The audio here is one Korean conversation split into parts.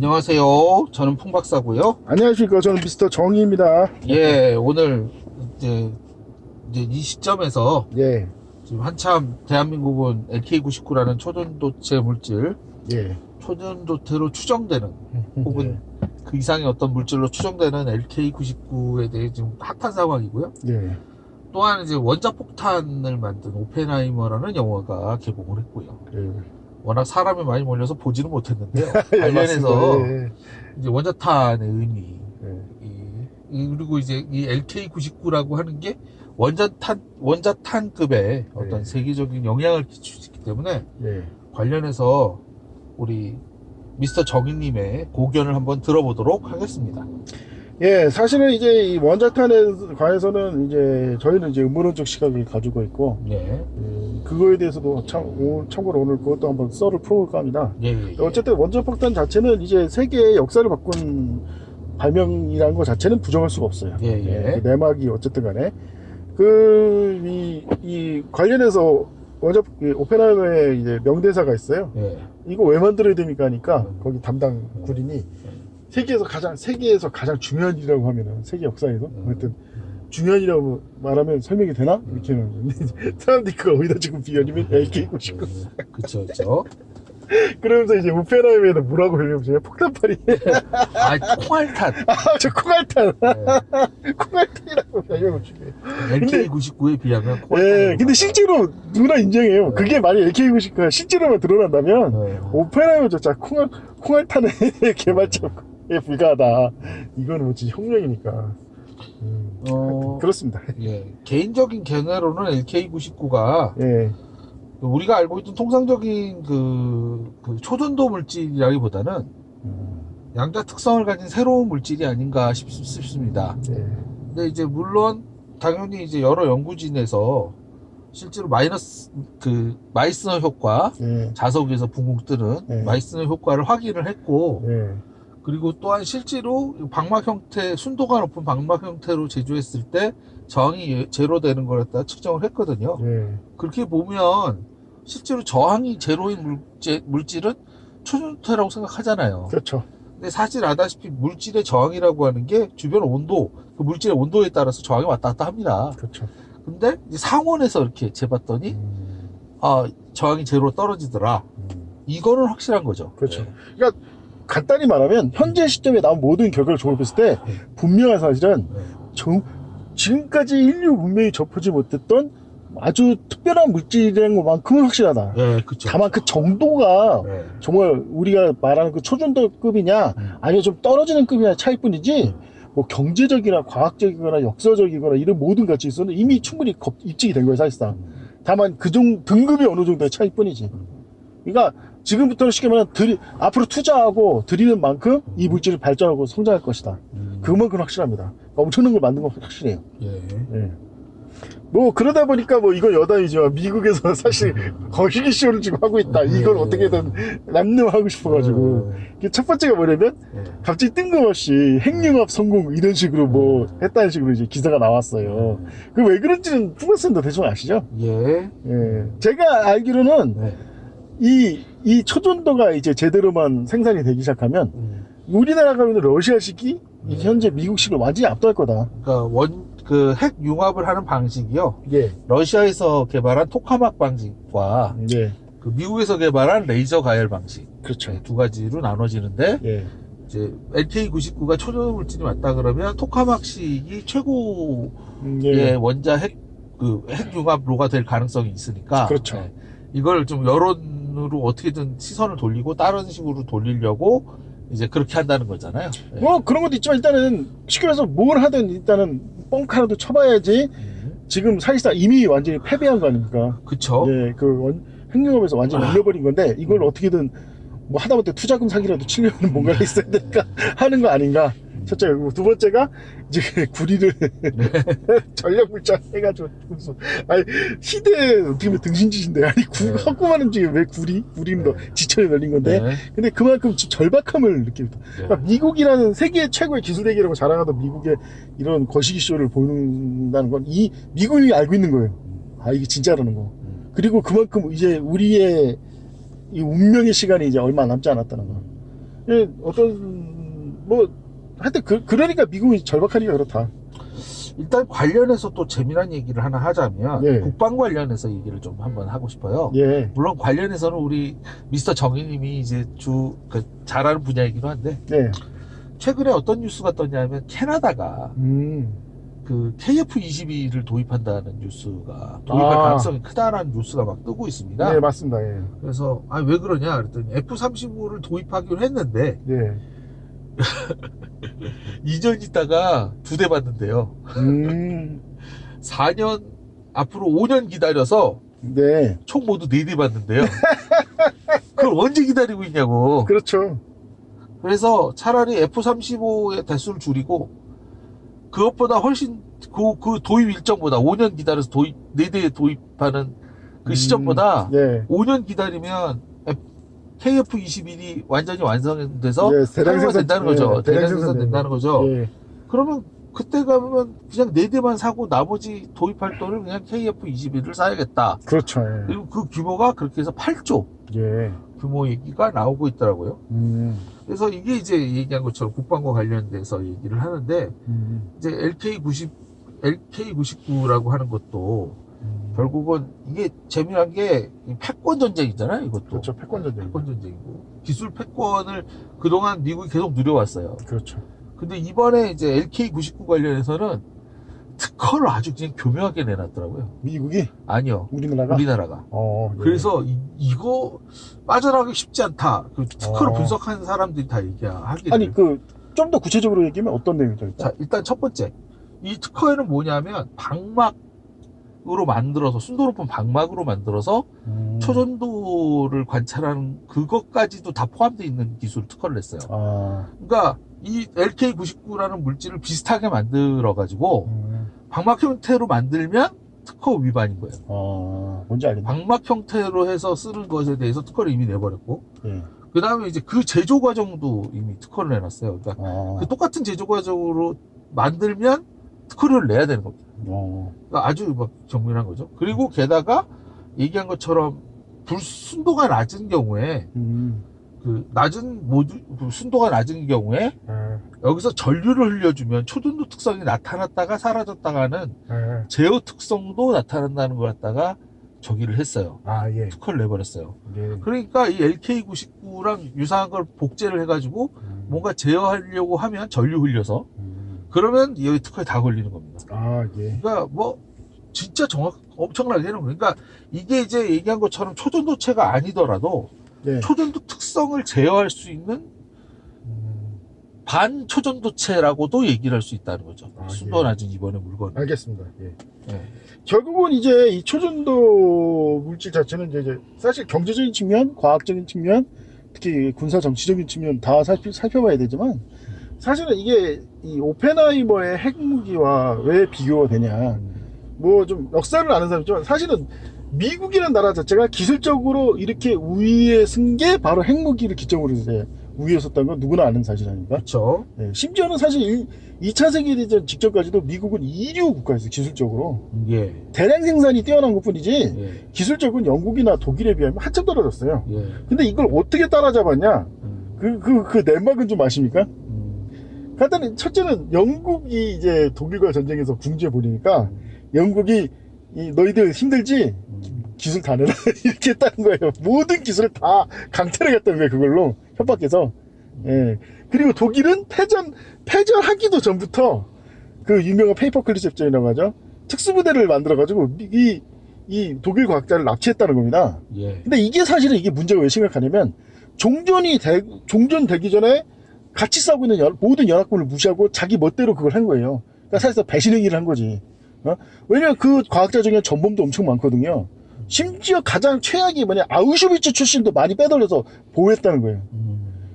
안녕하세요. 저는 풍박사고요. 안녕하십니까. 저는 미스터 정의입니다. 예, 오늘 이제 이 시점에서 예, 지금 한참 대한민국은 LK99라는 초전도체 물질, 예, 초전도체로 추정되는 혹은 그 이상의 어떤 물질로 추정되는 LK99에 대해 지금 핫한 상황이고요. 예, 또한 이제 원자폭탄을 만든 오펜하이머라는 영화가 개봉을 했고요. 예. 워낙 사람이 많이 몰려서 보지는 못했는데요. 예, 관련해서 맞습니다. 예, 이제 원자탄의 의미, 예. 그리고 이제 이 LK99라고 하는 게 원자탄급의 어떤 네. 세계적인 영향을 끼칠 수 있기 때문에 예. 관련해서 우리 미스터 정의님의 고견을 한번 들어보도록 하겠습니다. 예, 사실은 이제 이 원자탄에 관해서는 이제 저희는 이제 음모론적 시각을 가지고 있고, 네. 그거에 대해서도 참고로 오늘 그것도 한번 썰을 풀어볼까 합니다. 예, 예, 예. 어쨌든 원자폭탄 자체는 이제 세계의 역사를 바꾼 발명이라는 것 자체는 부정할 수가 없어요. 예, 예. 그 내막이 어쨌든 간에 이 관련해서 오펜하이머의 이제 명대사가 있어요. 예. 이거 왜 만들어야 됩니까 하니까 거기 담당 군인이 세계에서 가장 중요한 일이라고 하면은 세계 역사에서 하여튼 중요한 일이라고 말하면 설명이 되나? 이렇게 하는 사람들이 그거 어디다 지금 비교하면 LK99 그쵸, 그쵸. 그러면서 이제 오펜하이머에다 뭐라고 별명을 폭탄파리 아, 콩알탄. 저 콩알탄 네. 콩알탄이라고 별명을 주게. LK99에 비하면 콩알탄. 예, 근데 실제로 누구나 인정해요. 그게 만약 LK99가 실제로만 드러난다면 네. 오펜하이머 자체 콩알탄의 개발자에 불과하다. 이거는 뭐 진짜 혁명이니까. 그렇습니다. 예. 개인적인 견해로는 LK99가 예, 우리가 알고 있던 통상적인 그 초전도 물질이라기보다는 양자 특성을 가진 새로운 물질이 아닌가 싶습니다. 예, 근데 이제 물론 당연히 이제 여러 연구진에서 실제로 마이스너 효과, 예, 자석에서 붕붕 뜨는 예. 마이스너 효과를 확인을 했고, 예, 그리고 또한 실제로 방막 형태, 순도가 높은 방막 형태로 제조했을 때 저항이 제로되는 걸 갖다 측정을 했거든요. 예, 그렇게 보면 실제로 저항이 제로인 물질은 초전도체라고 생각하잖아요. 그렇죠. 근데 사실 아다시피 물질의 저항이라고 하는 게 주변 온도, 그 물질의 온도에 따라서 저항이 왔다 갔다 합니다. 그렇죠. 근데 이제 상온에서 이렇게 재봤더니 저항이 제로로 떨어지더라. 이거는 확실한 거죠. 그렇죠. 네. 그러니까 간단히 말하면 현재 시점에 나온 모든 결과를 종합했을 때 분명한 사실은 지금까지 인류 문명이 접하지 못했던 아주 특별한 물질이라는 것만큼은 확실하다. 예, 그쵸. 다만 그 정도가 네. 정말 우리가 말하는 그 초전도급이냐 아니면 좀 떨어지는 급이냐 차이뿐이지 뭐 경제적이나 과학적이거나 역사적이거나 이런 모든 가치에서는 이미 충분히 입증이 된 거예요 사실상. 다만 그 등급이 어느 정도의 차이뿐이지. 그러니까 지금부터는 쉽게 말하면 앞으로 투자하고 들이는 만큼 이 물질을 발전하고 성장할 것이다. 그만큼 확실합니다. 엄청난 걸 만든 건 확실해요. 예. 예. 뭐 그러다 보니까 뭐 이건 여담이지만 미국에서 사실 거시기 쇼를 지금 하고 있다. 이걸 어떻게든 남용하고 싶어가지고 첫 번째가 뭐냐면 갑자기 뜬금없이 핵융합 성공 이런 식으로 뭐 했다는 식으로 이제 기사가 나왔어요. 그 왜 그런지는 풍박사님도 대충 아시죠? 예. 예. 제가 알기로는 네. 이 초전도가 이제 제대로만 생산이 되기 시작하면 우리나라가 있는 러시아식이 현재 미국식을 완전히 압도할 거다. 그러니까 핵 융합을 하는 방식이요. 예. 러시아에서 개발한 토카막 방식과 예. 그 미국에서 개발한 레이저 가열 방식. 그렇죠. 두 가지로 나눠지는데 예. 이제 LK99가 초전 물질이 맞다 그러면 토카막식이 최고의 예. 원자 핵 융합로가 될 가능성이 있으니까. 그렇죠. 네. 이걸 좀 여론으로 어떻게든 시선을 돌리고 다른 식으로 돌리려고 이제 그렇게 한다는 거잖아요. 네. 뭐 그런 것도 있지만 일단은 쉽게 말해서 뭘 하든 일단은 뻥카라도 쳐봐야지. 지금 사실상 이미 완전히 패배한 거 아닙니까? 그쵸. 예, 핵융합에서 완전히 밀려버린 건데 이걸 어떻게든 뭐 하다못해 투자금 사기라도 치려면 뭔가 있어야 되니까 하는 거 아닌가. 첫째고 두 번째가 이제 구리를 전략 물자 해가지고 아니 희대 어떻게 보면 등신짓인데 아니 헛구만 움직여 왜 구리는 더 지천에 널린 건데 근데 그만큼 절박함을 느낍니다. 그러니까 미국이라는 세계 최고의 기술대기라고 자랑하던 미국의 이런 거시기 쇼를 보는다는 건 이 미국이 알고 있는 거예요. 아 이게 진짜라는 거. 그리고 그만큼 이제 우리의 이 운명의 시간이 이제 얼마 남지 않았다는 거. 예, 어떤 뭐 하여튼 그러니까 미국이 절박하니까 그렇다. 일단 관련해서 또 재미난 얘기를 하나 하자면 예. 국방 관련해서 얘기를 좀 한번 하고 싶어요. 예. 물론 관련해서는 우리 미스터 정의님이 이제 잘하는 분야이기도 한데 예. 최근에 어떤 뉴스가 떴냐면 캐나다가 그 KF-22를 도입한다는 뉴스가 도입할 가능성이 크다라는 뉴스가 막 뜨고 있습니다. 예, 맞습니다. 예. 그래서 왜 그러냐 그랬더니 F-35를 도입하기로 했는데 예. 2년 있다가 2대 받는데요. 4년 앞으로 5년 기다려서 네. 총 모두 4대 받는데요. 그걸 언제 기다리고 있냐고. 그렇죠. 그래서 차라리 F-35의 대수를 줄이고 그것보다 훨씬 그 도입 일정보다 5년 기다려서 4대 도입하는 그 시점보다 네. 5년 기다리면 KF-21이 완전히 완성돼서 예, 사용이 된다는 거죠. 대량 생산 생산되는 된다는 거죠. 예. 그러면 그때 가면 그냥 4대만 사고 나머지 도입할 돈을 그냥 KF-21을 사야겠다. 그렇죠. 예. 그리고 그 규모가 그렇게 해서 8조 예. 규모 얘기가 나오고 있더라고요. 그래서 이게 이제 얘기한 것처럼 국방과 관련돼서 얘기를 하는데 이제 LK99라고 하는 것도 결국은 이게 재미난 게 패권 전쟁이잖아요. 이것도. 그렇죠. 패권 전쟁. 패권 전쟁이고 기술 패권을 그동안 미국이 계속 누려왔어요. 그렇죠. 근데 이번에 이제 LK99 관련해서는 특허를 아주 그냥 교묘하게 내놨더라고요. 미국이? 아니요. 우리나라가? 우리나라가. 예. 그래서 이거 빠져나가기 쉽지 않다. 그 특허를 어. 분석하는 사람들이 다 얘기하기를. 아니 좀 더 구체적으로 얘기하면 어떤 내용이죠? 자, 일단 첫 번째. 이 특허에는 뭐냐면 방막으로 만들어서 순도 높은 방막으로 만들어서 초전도를 관찰하는 그것까지도 다 포함되어 있는 기술 특허를 냈어요. 그러니까 이 LK99라는 물질을 비슷하게 만들어 가지고 방막 형태로 만들면 특허 위반인 거예요. 뭔지 알겠네. 방막 형태로 해서 쓰는 것에 대해서 특허를 이미 내버렸고, 예. 그 다음에 이제 그 제조 과정도 이미 특허를 내놨어요. 그러니까 그 똑같은 제조 과정으로 만들면 특허료를 내야 되는 겁니다. 그러니까 아주 막 정밀한 거죠. 그리고 게다가 얘기한 것처럼 불순도가 낮은 경우에 그 순도가 낮은 경우에 여기서 전류를 흘려주면 초전도 특성이 나타났다가 사라졌다가는 제어 특성도 나타난다는 걸 갖다가 저기를 했어요. 예. 특허를 내버렸어요. 예. 그러니까 이 LK99랑 유사한 걸 복제를 해가지고 뭔가 제어하려고 하면 전류 흘려서 그러면 여기 특허에 다 걸리는 겁니다. 예. 그러니까 뭐 진짜 엄청나게 해놓은 거예요. 그러니까 이게 이제 얘기한 것처럼 초전도체가 아니더라도 예. 초전도 특성을 제어할 수 있는 반초전도체라고도 얘기를 할 수 있다는 거죠. 순도 낮은 이번에 물건. 알겠습니다. 예. 예. 결국은 이제 이 초전도 물질 자체는 이제 사실 경제적인 측면, 과학적인 측면, 특히 군사 정치적인 측면 다 살펴봐야 되지만 사실은 이게 이 오펜하이머의 핵무기와 왜 비교가 되냐. 뭐 좀 역사를 아는 사람이지만 사실은 미국이라는 나라 자체가 기술적으로 이렇게 우위에 쓴 게 바로 핵무기를 기점으로 이제 우위에 섰다는 건 누구나 아는 사실 아닙니까? 그렇죠. 네, 심지어는 사실 2차 세계대전 직전까지도 미국은 이류 국가였어요, 기술적으로. 예. 대량 생산이 뛰어난 것 뿐이지, 예. 기술적으로 영국이나 독일에 비하면 한참 떨어졌어요. 예. 근데 이걸 어떻게 따라잡았냐? 그 내막은 좀 아십니까? 간단히, 첫째는 영국이 이제 독일과 전쟁에서 궁지해버리니까, 영국이 너희들 힘들지? 기술 다 내라. 이렇게 했다는 거예요. 모든 기술을 다 강탈해 갔다는 거예요, 그걸로. 협박해서. 예. 그리고 독일은 패전하기도 전부터 그 유명한 페이퍼 클립 작전이라고 하죠. 특수부대를 만들어가지고 이 독일 과학자를 납치했다는 겁니다. 예. 근데 이게 사실은 이게 문제가 왜 심각하냐면 종전되기 전에 같이 싸우고 있는 모든 연합군을 무시하고 자기 멋대로 그걸 한 거예요. 그러니까 사실상 배신행위를 한 거지. 왜냐면 그 과학자 중에 전범도 엄청 많거든요. 심지어 가장 최악이 뭐냐, 아우슈비츠 출신도 많이 빼돌려서 보호했다는 거예요.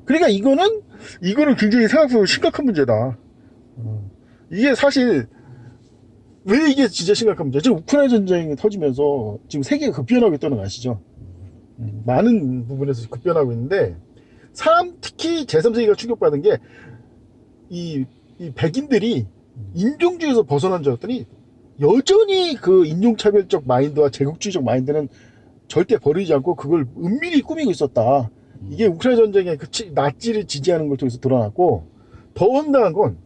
그러니까 이거는 굉장히 생각보다 심각한 문제다. 이게 사실 왜 이게 진짜 심각한 문제야? 지금 우크라이나 전쟁이 터지면서 지금 세계가 급변하고 있다는 거 아시죠? 많은 부분에서 급변하고 있는데 특히 제3세계가 충격받은 게 이 백인들이 인종주의에서 벗어난 줄 알았더니 여전히 그 인종차별적 마인드와 제국주의적 마인드는 절대 버리지 않고 그걸 은밀히 꾸미고 있었다. 이게 우크라이나 전쟁에 나치를 지지하는 걸 통해서 드러났고, 더 황당한 건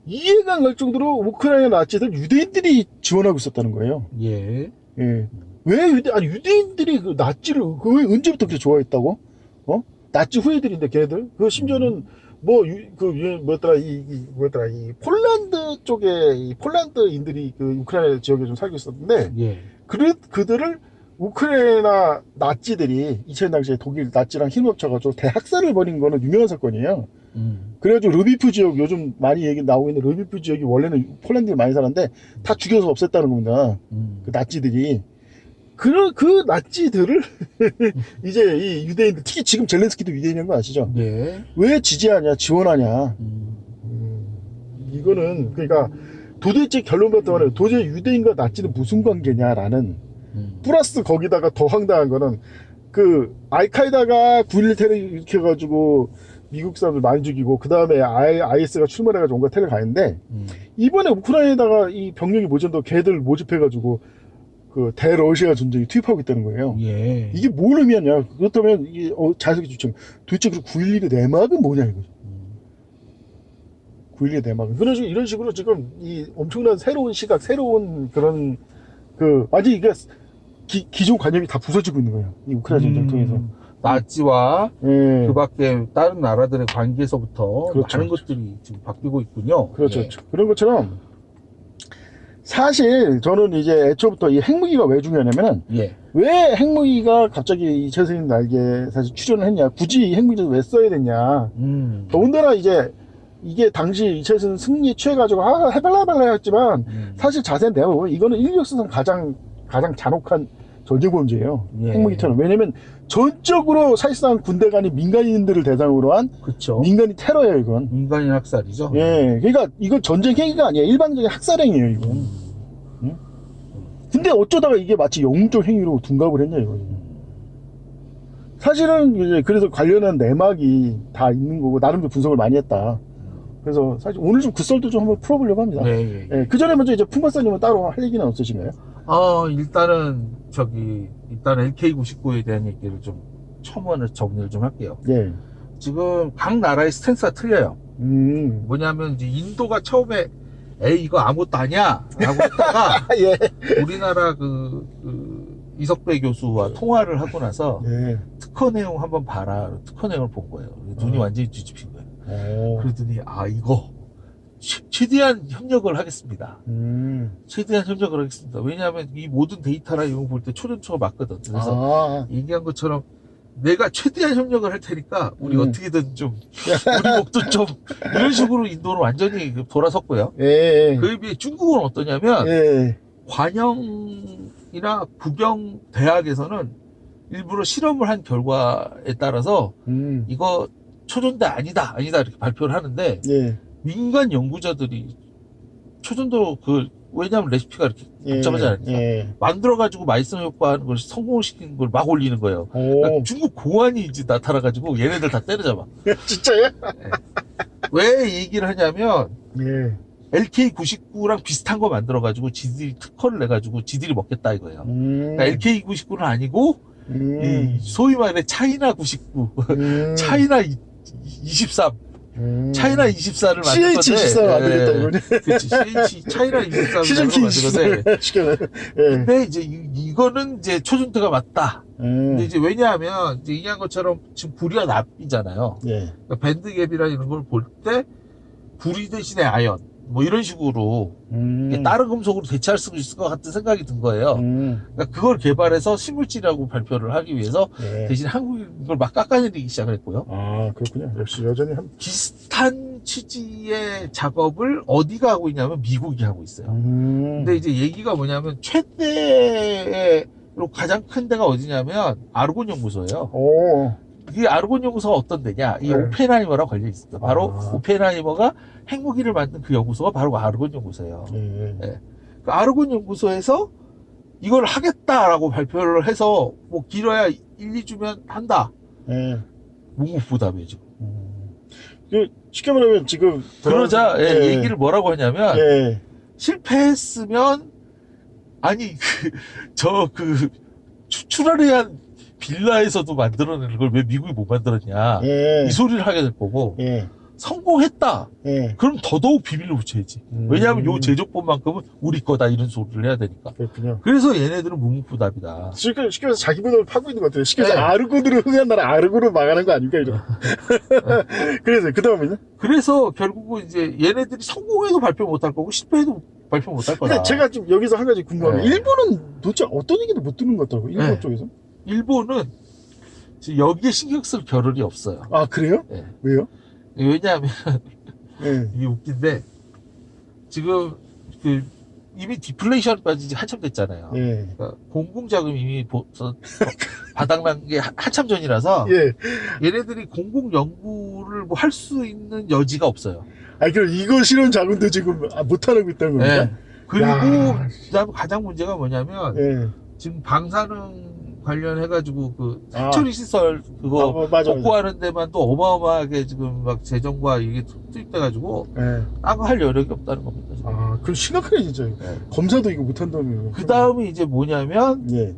이해가 안 갈 정도로 우크라이나 나치들 유대인들이 지원하고 있었다는 거예요. 예. 예. 왜 유대인들이 그 나치를 왜 언제부터 그렇게 좋아했다고? 나치 후예들인데 걔네들 그 심지어는 뭐였더라 이 폴란드 쪽에 이 폴란드인들이 그 우크라이나 지역에 좀 살고 있었는데 예. 그들을 우크라이나 나치들이 2000년 당시에 독일 나치랑 힘을 합쳐가지고 대학살을 벌인 거는 유명한 사건이에요. 그래가지고 르비프 지역 요즘 많이 얘기 나오고 있는 르비프 지역이 원래는 폴란드에 많이 살았는데 다 죽여서 없앴다는 겁니다. 그 나치들이. 그 나치들을 이제 이 유대인들, 특히 지금 젤렌스키도 유대인인 거 아시죠? 예. 왜 지지하냐, 지원하냐. 이거는 그러니까 도대체 결론 같은 말에 도대체 유대인과 나치는 무슨 관계냐라는 플러스 거기다가 더 황당한 거는 그 알카에다가 9.11 테러 일으켜가지고 미국 사람들 많이 죽이고 그 다음에 IS가 출몰해가지고 온갖 테러 가는데 이번에 우크라이나에다가 이 병력이 모전도 걔들 모집해가지고 그 대러시아 전쟁에 투입하고 있다는 거예요. 예. 이게 뭘 의미하냐? 그렇다면 이게 자세히 주청 도대체 그 9.11의 내막은 뭐냐 이거죠. 9.11의 내막은 이런 식으로 지금 이 엄청난 새로운 시각, 새로운 그런 그 완전 이게 기존 관념이 다 부서지고 있는 거예요. 이 우크라이나 전쟁 통해서. 나치와 예. 그 밖에 다른 나라들의 관계에서부터 그렇죠. 많은 것들이 지금 바뀌고 있군요. 그렇죠. 예. 그런 것처럼 사실 저는 이제 애초부터 이 핵무기가 왜 중요하냐면은 예. 왜 핵무기가 갑자기 2000년 날개 사실 출연을 했냐, 굳이 핵무기를 왜 써야 됐냐. 더군다나 이제 이게 당시 2000년 승리에 취해가지고 해발라발라 했지만 사실 자세히 내가 이거는 인류 역사상 가장 잔혹한 전쟁 범죄예요. 예. 핵무기처럼. 왜냐면 전적으로 사실상 군대가 아닌 민간인들을 대상으로 한 그렇죠. 민간인 테러예요, 이건. 민간인 학살이죠. 예, 그러니까 이건 전쟁 행위가 아니에요. 일반적인 학살행위예요, 이건. 응? 근데 어쩌다가 이게 마치 영웅적 행위로 둔갑을 했냐, 이거. 사실은 이제 그래서 관련한 내막이 다 있는 거고 나름대로 분석을 많이 했다. 그래서 사실 오늘 좀 그 썰도 좀 한번 풀어보려고 합니다. 네. 예, 그 전에 먼저 이제 품바사님은 따로 할 얘기는 없으신가요? 일단은 일단 LK99에 대한 얘기를 좀 첨언을 정리를 좀 할게요. 예. 지금 각 나라의 스탠스가 틀려요. 뭐냐면 이제 인도가 처음에 에이 이거 아무것도 아니야 라고 했다가 예. 우리나라 이석배 교수와 통화를 하고 나서 예. 특허 내용 한번 봐라. 특허 내용을 본 거예요. 눈이 완전히 뒤집힌 거예요. 그러더니 이거 최대한 협력을 하겠습니다. 최대한 협력을 하겠습니다. 왜냐하면 이 모든 데이터나 이런 거 볼 때 초전초가 맞거든. 그래서 얘기한 것처럼 내가 최대한 협력을 할 테니까 우리 어떻게든 좀 우리 목도 좀 이런 식으로 인도는 완전히 돌아섰고요. 예. 그에 비해 중국은 어떠냐면 예. 관영이나 국영 대학에서는 일부러 실험을 한 결과에 따라서 이거 초전도 아니다 이렇게 발표를 하는데 예. 민간 연구자들이 초전도 왜냐하면 레시피가 이렇게 복잡하지 않으니까 만들어가지고 맛있는 효과하는 걸 성공을 시키는 걸 막 올리는 거예요. 그러니까 중국 공안이 이제 나타나가지고 얘네들 다 때려잡아. 진짜요? 왜 얘기를 하냐면 예. LK99랑 비슷한 거 만들어가지고 지들이 특허를 내가지고 지들이 먹겠다 이거예요. 그러니까 LK99는 아니고 이 소위 말해 차이나 99, 차이나 23. 차이나 24를 만든 건데 CH24를 만들겠다 이거는. 그치 차이나 24를 시즌키 만든 건데 예. 근데 이제 이거는 이제 초전도가 맞다. 근데 이제 왜냐하면 이제 얘기한 것처럼 지금 불이와 납이잖아요. 예. 그러니까 밴드갭이나 이런 걸 볼 때 불이 대신에 아연 뭐 이런 식으로 다른 금속으로 대체할 수 있을 것 같은 생각이 든 거예요. 그러니까 그걸 개발해서 신물질이라고 발표를 하기 위해서 대신 한국이 그걸 막 깎아내리기 시작을 했고요. 그렇군요. 역시 여전히 비슷한 취지의 작업을 어디가 하고 있냐면 미국이 하고 있어요. 근데 이제 얘기가 뭐냐면 최대로 가장 큰 데가 어디냐면 아르곤 연구소예요. 이 아르곤 연구소가 어떤 데냐? 이 오펜하이머랑 관련이 있습니다. 바로 오펜하이머가 핵무기를 만든 그 연구소가 바로 아르곤 연구소예요. 그 아르곤 연구소에서 이걸 하겠다라고 발표를 해서 뭐 길어야 1, 2주면 한다. 묵묵부답이에요 지금. 쉽게 말하면 지금 그러자 얘기를 뭐라고 하냐면 실패했으면 아니 출하를 위한 빌라에서도 만들어내는 걸 왜 미국이 못 만들었냐. 예. 이 소리를 하게 될 거고, 예. 성공했다. 예. 그럼 더더욱 비밀로 붙여야지. 왜냐하면 요 제조법만큼은 우리 거다 이런 소리를 해야 되니까. 그렇군요. 그래서 얘네들은 무묵부답이다. 쉽게 말해서 자기 분을 파고 있는 것 같아요. 쉽게 말해서 네. 아르고드로 흥한 나라 아르고로 망하는 거 아닙니까, 이거? 그래서, 그 다음에는? 그래서 결국은 이제 얘네들이 성공해도 발표 못 할 거고 실패해도 발표 못 할 거다. 근데 제가 좀 여기서 한 가지 궁금한 게, 네. 일본은 도대체 어떤 얘기도 못 듣는 것 같더라고요, 일본 네. 쪽에서. 일본은 지금 여기에 신경 쓸 겨를이 없어요. 아, 그래요? 네. 왜요? 왜냐하면 예. 이게 웃긴데 지금 그 이미 디플레이션 빠진 지 한참 됐잖아요. 예. 그러니까 공공자금 이미 바닥난 게 한참 전이라서 예. 얘네들이 공공 연구를 뭐 할 수 있는 여지가 없어요. 아, 그럼 이거 실현 자금도 지금 못하고 있다는 겁니까? 네. 그리고 야. 그다음에 가장 문제가 뭐냐면 예. 지금 방사능 관련해가지고 그 아. 처리 시설 그거 뭐, 맞아. 복구하는 데만 또 어마어마하게 지금 막 재정과 이게 투입돼가지고 예. 딴 거 할 여력이 없다는 겁니다. 지금. 아, 그럼 심각하네, 진짜. 네. 검사도 이거 못한다면. 그 다음에 이제 뭐냐면 예.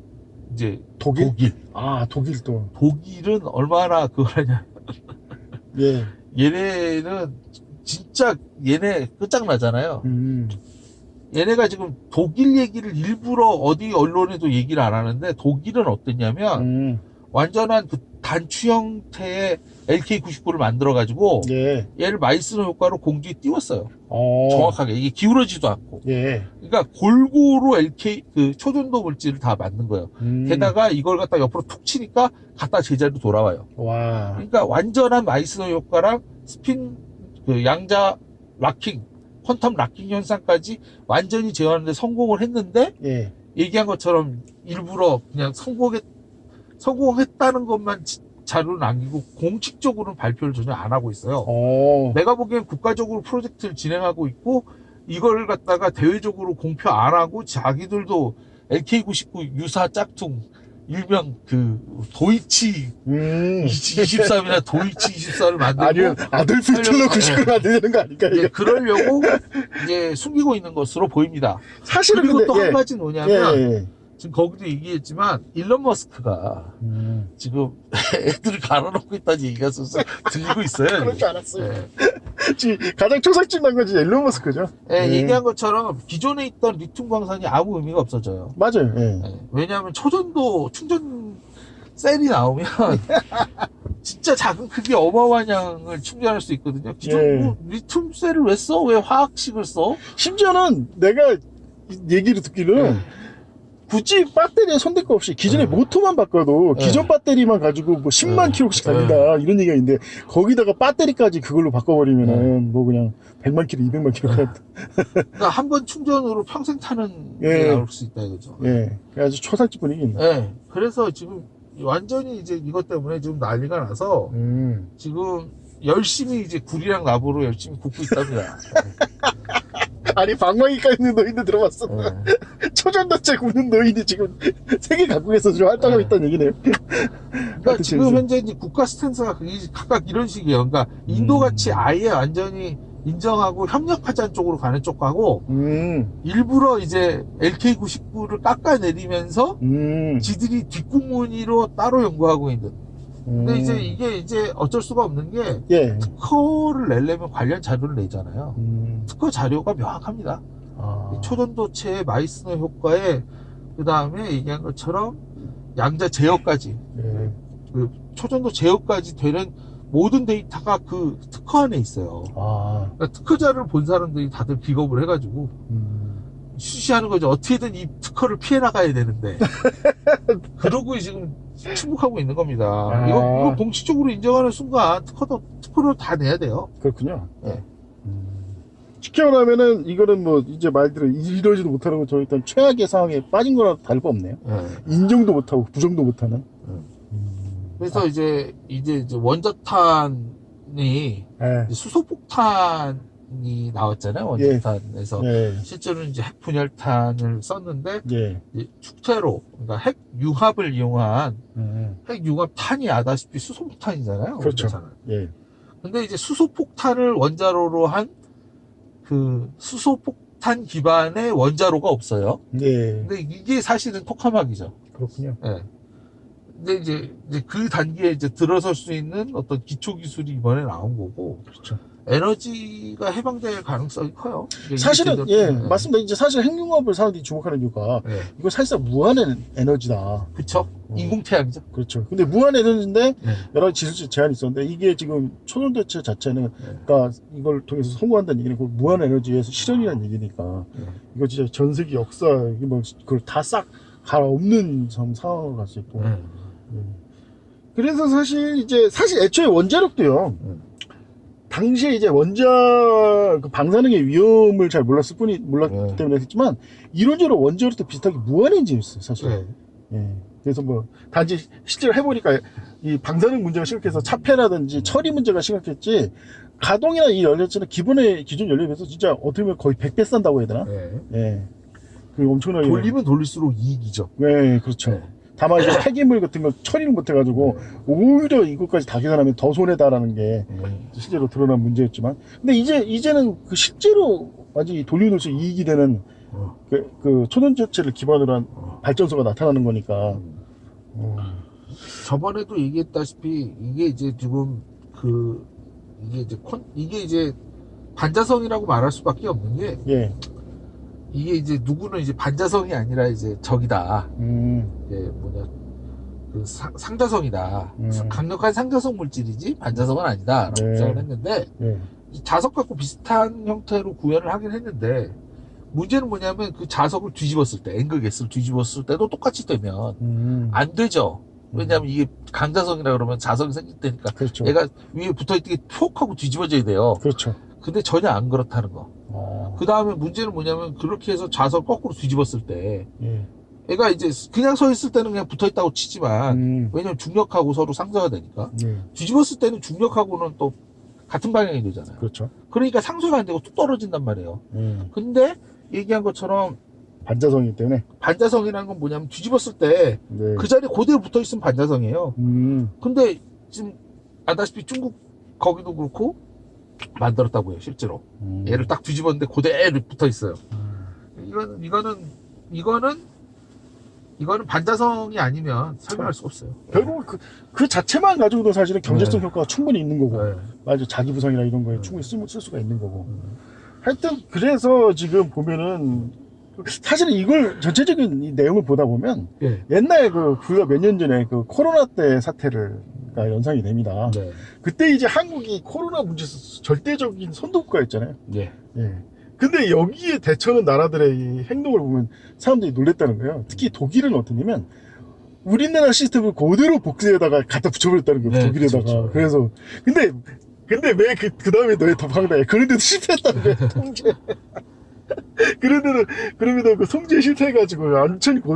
이제 독일? 독일. 아, 독일 또. 독일은 얼마나 그거냐. 예. 얘네는 진짜 얘네 끝장나잖아요. 얘네가 지금 독일 얘기를 일부러 어디 언론에도 얘기를 안 하는데 독일은 어땠냐면 완전한 그 단추 형태의 LK99를 만들어가지고 예. 얘를 마이스너 효과로 공중에 띄웠어요. 어. 정확하게. 이게 기울어지도 않고. 예. 그러니까 골고루 LK 그 초전도 물질을 다 만든 거예요. 게다가 이걸 갖다 옆으로 툭 치니까 갖다 제자리로 돌아와요. 와. 그러니까 완전한 마이스너 효과랑 스핀 그 양자 락킹, 퀀텀 락킹 현상까지 완전히 제어하는데 성공을 했는데 예. 얘기한 것처럼 일부러 그냥 성공했다는 것만 자료를 남기고 공식적으로는 발표를 전혀 안 하고 있어요. 내가 보기엔 국가적으로 프로젝트를 진행하고 있고 이걸 갖다가 대외적으로 공표 안 하고 자기들도 LK99 유사 짝퉁 일명 그 도이치 23이나 도이치 24를 만들고 아니요, 아돌프 히틀러 99를 만드는 거 아닐까, 이게? 그러려고 이제 숨기고 있는 것으로 보입니다. 사실은 그리고 근데, 또 한 예. 가지는 뭐냐면 예. 지금 거기도 얘기했지만 일론 머스크가 지금 애들을 갈아놓고 있다는 얘기가 들리고 있어요. 그럴 줄 알았어요. 네. 지금 가장 초상집 난 건지 일론 머스크죠? 네, 얘기한 것처럼 기존에 있던 리튬 광산이 아무 의미가 없어져요. 맞아요. 예. 네, 왜냐하면 초전도 충전 셀이 나오면 진짜 작은 크기 어마어마한 양을 충전할 수 있거든요. 기존 예. 뭐 리튬 셀을 왜 써? 왜 화학식을 써? 심지어는 내가 얘기를 듣기는 굳이 배터리에 손댈 거 없이 기존의 모터만 바꿔도 기존 배터리만 가지고 뭐 10만 킬로씩 달린다 이런 얘기가 있는데 거기다가 배터리까지 그걸로 바꿔버리면은 뭐 그냥 100만 킬로, 200만 킬로 그러니까 한 번 충전으로 평생 타는 게 예. 나올 수 있다 이거죠. 예, 아주 초상집 분위기입니다. 네. 그래서 지금 완전히 이제 이것 때문에 지금 난리가 나서 지금 열심히 이제 굴이랑 나무로 열심히 굽고 있답니다. 아니 방망이가 있는 노인도 들어봤어. 초전도체 굽는 노인이 지금 세계 각국에서 좀 활동하고 있다는 얘기네요. 그러니까 지금 현재 이제 국가 스탠스가 각각 이런 식이에요. 그러니까 인도같이 아예 완전히 인정하고 협력하자는 쪽으로 가는 쪽하고 일부러 이제 LK99를 깎아내리면서 지들이 뒷국무늬로 따로 연구하고 있는. 근데 이제 이게 이제 어쩔 수가 없는 게 예. 특허를 내려면 관련 자료를 내잖아요. 특허 자료가 명확합니다. 초전도체의 마이스너 효과에 그 다음에 얘기한 것처럼 양자 제어까지 예. 그 초전도 제어까지 되는 모든 데이터가 그 특허 안에 있어요. 그러니까 특허자를 본 사람들이 다들 기겁을 해가지고 수시하는 거죠. 어떻게든 이 특허를 피해 나가야 되는데 그러고 지금 침묵하고 있는 겁니다. 이거 공식적으로 인정하는 순간 특허를 다 내야 돼요. 그렇군요. 네. 쉽게 말하면은 이거는 뭐 이제 말대로 이러지도 못하는 건 저 일단 최악의 상황에 빠진 거랑 다를 거 없네요. 인정도 못하고 부정도 못하는. 그래서 이제 원자탄이 이제 수소폭탄이 나왔잖아요. 원자탄에서 실제로는 이제 핵 분열탄을 썼는데 이제 축퇴로 그러니까 핵 융합을 이용한 핵 융합탄이 아다시피 수소폭탄이잖아요. 그렇죠. 근데 이제 수소폭탄을 원자로로 한 그 수소폭탄 기반의 원자로가 없어요. 근데 이게 사실은 토카막이죠. 그렇군요. 근데 이제 그 단계에 이제 들어설 수 있는 어떤 기초 기술이 이번에 나온 거고. 그렇죠. 에너지가 해방될 가능성이 커요. 사실은 네. 맞습니다. 이제 사실 핵융합을 사람들이 주목하는 이유가 네. 이거 사실상 무한 에너지다. 그쵸? 인공태양이죠. 그렇죠. 근데 무한 에너지인데 네. 여러 가지 기술적 제한이 있었는데 이게 지금 초전도체 자체는 그러니까 이걸 통해서 성공한다는 얘기는 그 무한 에너지에서 실현이라는 얘기니까 이거 진짜 전 세계 역사 뭐 그걸 다 싹 갈아엎는 상황으로 갈 수 있고. 그래서 사실 애초에 원자력도요. 당시에 이제 그 방사능의 위험을 잘 몰랐기 때문에 했지만 이론적으로 원자력도 비슷하게 무한 엔진이었어요, 사실. 예. 그래서 뭐 단지 실제로 해보니까 이 방사능 문제가 심각해서 차폐라든지 처리 문제가 심각했지 가동이나 이 연료체는 기존 연료에 비해서 진짜 어떻게 보면 거의 100배 싼다고 해야 되나? 예. 그 엄청나게 돌리면 돌릴수록 이익이죠. 네, 그렇죠. 다만 이제 폐기물 같은 걸 처리를 못해가지고 오히려 이것까지 다 계산하면 더 손해다라는 게 실제로 드러난 문제였지만, 근데 이제는 그 실제로 완전히 돌리면서 이익이 되는 그 초전도체를 기반으로 한 발전소가 나타나는 거니까. 저번에도 얘기했다시피 이게 이제 지금 이게 이제 반자성이라고 말할 수밖에 없는 게 예. 이게 이제 누구는 이제 반자성이 아니라 이제 적이다. 이게 뭐냐 그 상자성이다. 강력한 상자성 물질이지 반자성은 아니다라고 주장을 했는데 자석하고 비슷한 형태로 구현을 하긴 했는데 문제는 뭐냐면 그 자석을 뒤집었을 때 N극 S를 뒤집었을 때도 똑같이 되면 안 되죠. 왜냐하면 이게 강자성이라 그러면 자석이 생길 때니까 그렇죠. 얘가 위에 붙어있는 게 톡 하고 뒤집어져야 돼요. 그렇죠. 근데 전혀 안 그렇다는 거. 그 다음에 문제는 뭐냐면 그렇게 해서 자석을 거꾸로 뒤집었을 때 얘가 이제 그냥 서 있을 때는 그냥 붙어 있다고 치지만 왜냐면 중력하고 서로 상쇄가 되니까 뒤집었을 때는 중력하고는 또 같은 방향이 되잖아요. 그렇죠. 그러니까 상쇄가 안 되고 뚝 떨어진단 말이에요. 근데 얘기한 것처럼 반자성이기 때문에 반자성이라는 건 뭐냐면 뒤집었을 때 그 자리에 그대로 붙어 있으면 반자성이에요. 근데 지금 아다시피 중국 거기도 그렇고 만들었다고 해요, 실제로. 얘를 딱 뒤집었는데 그대로 붙어 있어요. 이거는 반자성이 아니면 설명할 수가 없어요. 결국 그 자체만 가지고도 사실은 경제성 효과가 충분히 있는 거고, 맞아, 자기 부상이나 이런 거에 충분히 쓸 수가 있는 거고. 하여튼 그래서 지금 보면은 사실은 이걸 전체적인 이 내용을 보다 보면 옛날 불과 몇 년 전에 그 코로나 때 사태가 연상이 됩니다. 그때 이제 한국이 코로나 문제에서 절대적인 선도국가였잖아요. 근데 여기에 대처하는 나라들의 이 행동을 보면 사람들이 놀랬다는 거예요. 특히 독일은 어떠냐면 우리나라 시스템을 그대로 복제에다가 갖다 붙여버렸다는 거예요. 독일에다가. 그렇죠. 그래서 근데 왜 그 다음에 너희 더 황당해. 그런데도 실패했다는 거예요. 통제. 그런데도 그 통제 실패해가지고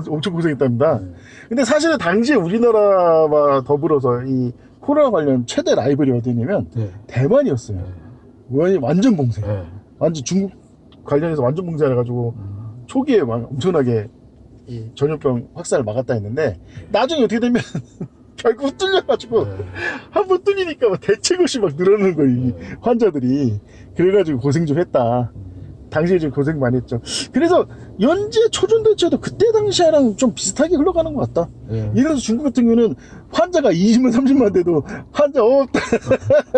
엄청 고생했답니다. 근데 사실은 당시에 우리나라와 더불어서 이 코로나 관련 최대 라이벌이 어디냐면 대만이었어요. 완전 봉쇄. 완전 중국 관련해서 완전 봉쇄해가지고 초기에 엄청나게 이 전염병 확산을 막았다 했는데 나중에 어떻게 되면 결국 뚫려가지고 한 번 뚫리니까 대책 없이 막 늘어나는 거예요. 이 환자들이. 그래가지고 고생 좀 했다. 당시에 좀 고생 많이 했죠. 그래서 연재 초전도체도 그때 당시랑 좀 비슷하게 흘러가는 것 같다. 예를 들어서 중국 같은 경우는 환자가 20만 30만 돼도 환자 없다.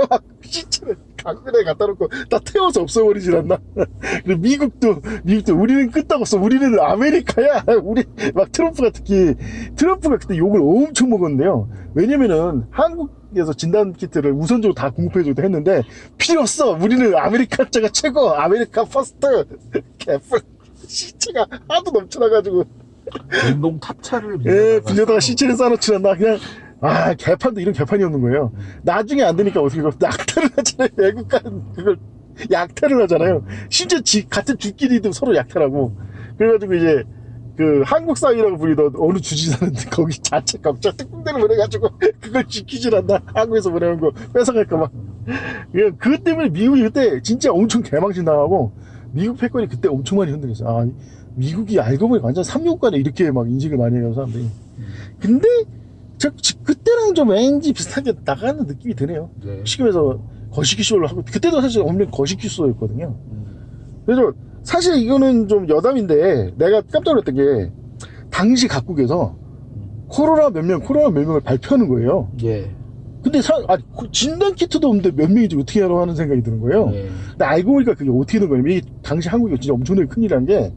막 시체를 강변에 갖다 놓고 다 태워서 없애버리질 않나. 그리고 미국도 우리는 끄떡없어. 우리는 아메리카야. 우리 막 트럼프가 그때 욕을 엄청 먹었는데요. 왜냐면은 한국에서 진단 키트를 우선적으로 다 공급해주기도 했는데 필요 없어. 우리는 아메리카자가 최고. 아메리카 퍼스트. 개뿔. 시체가 하도 넘쳐나가지고. 냉동 탑차를 빌려다가 시체를 싸놓지 않나. 그냥 개판도 이런 개판이 없는 거예요. 나중에 안 되니까 어떻게 약탈을 하잖아요. 외국 가는 그걸 약탈을 하잖아요. 심지어 같은 주끼리도 서로 약탈하고. 그래가지고 이제 그 한국 사회라고 불리던 어느 주지사는 거기 자체 걱정 특공대를 보내가지고 그걸 지키질 않나. 한국에서 보내는 거 뺏어갈까봐. 그것 때문에 미국이 그때 진짜 엄청 개망신 당하고 미국 패권이 그때 엄청 많이 흔들렸어요. 미국이 알고 보니 완전 삼육간에 이렇게 막 인식을 많이 해요, 사람들이. 근데 그때랑 좀 왠지 비슷하게 나가는 느낌이 드네요. 쉽게 말해서 거시기 쇼를 하고, 그때도 사실 없는 거시기 쇼였거든요. 그래서 사실 이거는 좀 여담인데 내가 깜짝 놀랐던 게 당시 각국에서 코로나 몇 명을 발표하는 거예요. 예. 근데 진단 키트도 없는데 몇 명이지 어떻게 하라고 하는 생각이 드는 거예요. 예. 근데 알고 보니까 그게 어떻게 된 거냐면, 이게 당시 한국이 진짜 엄청나게 큰일이란 게,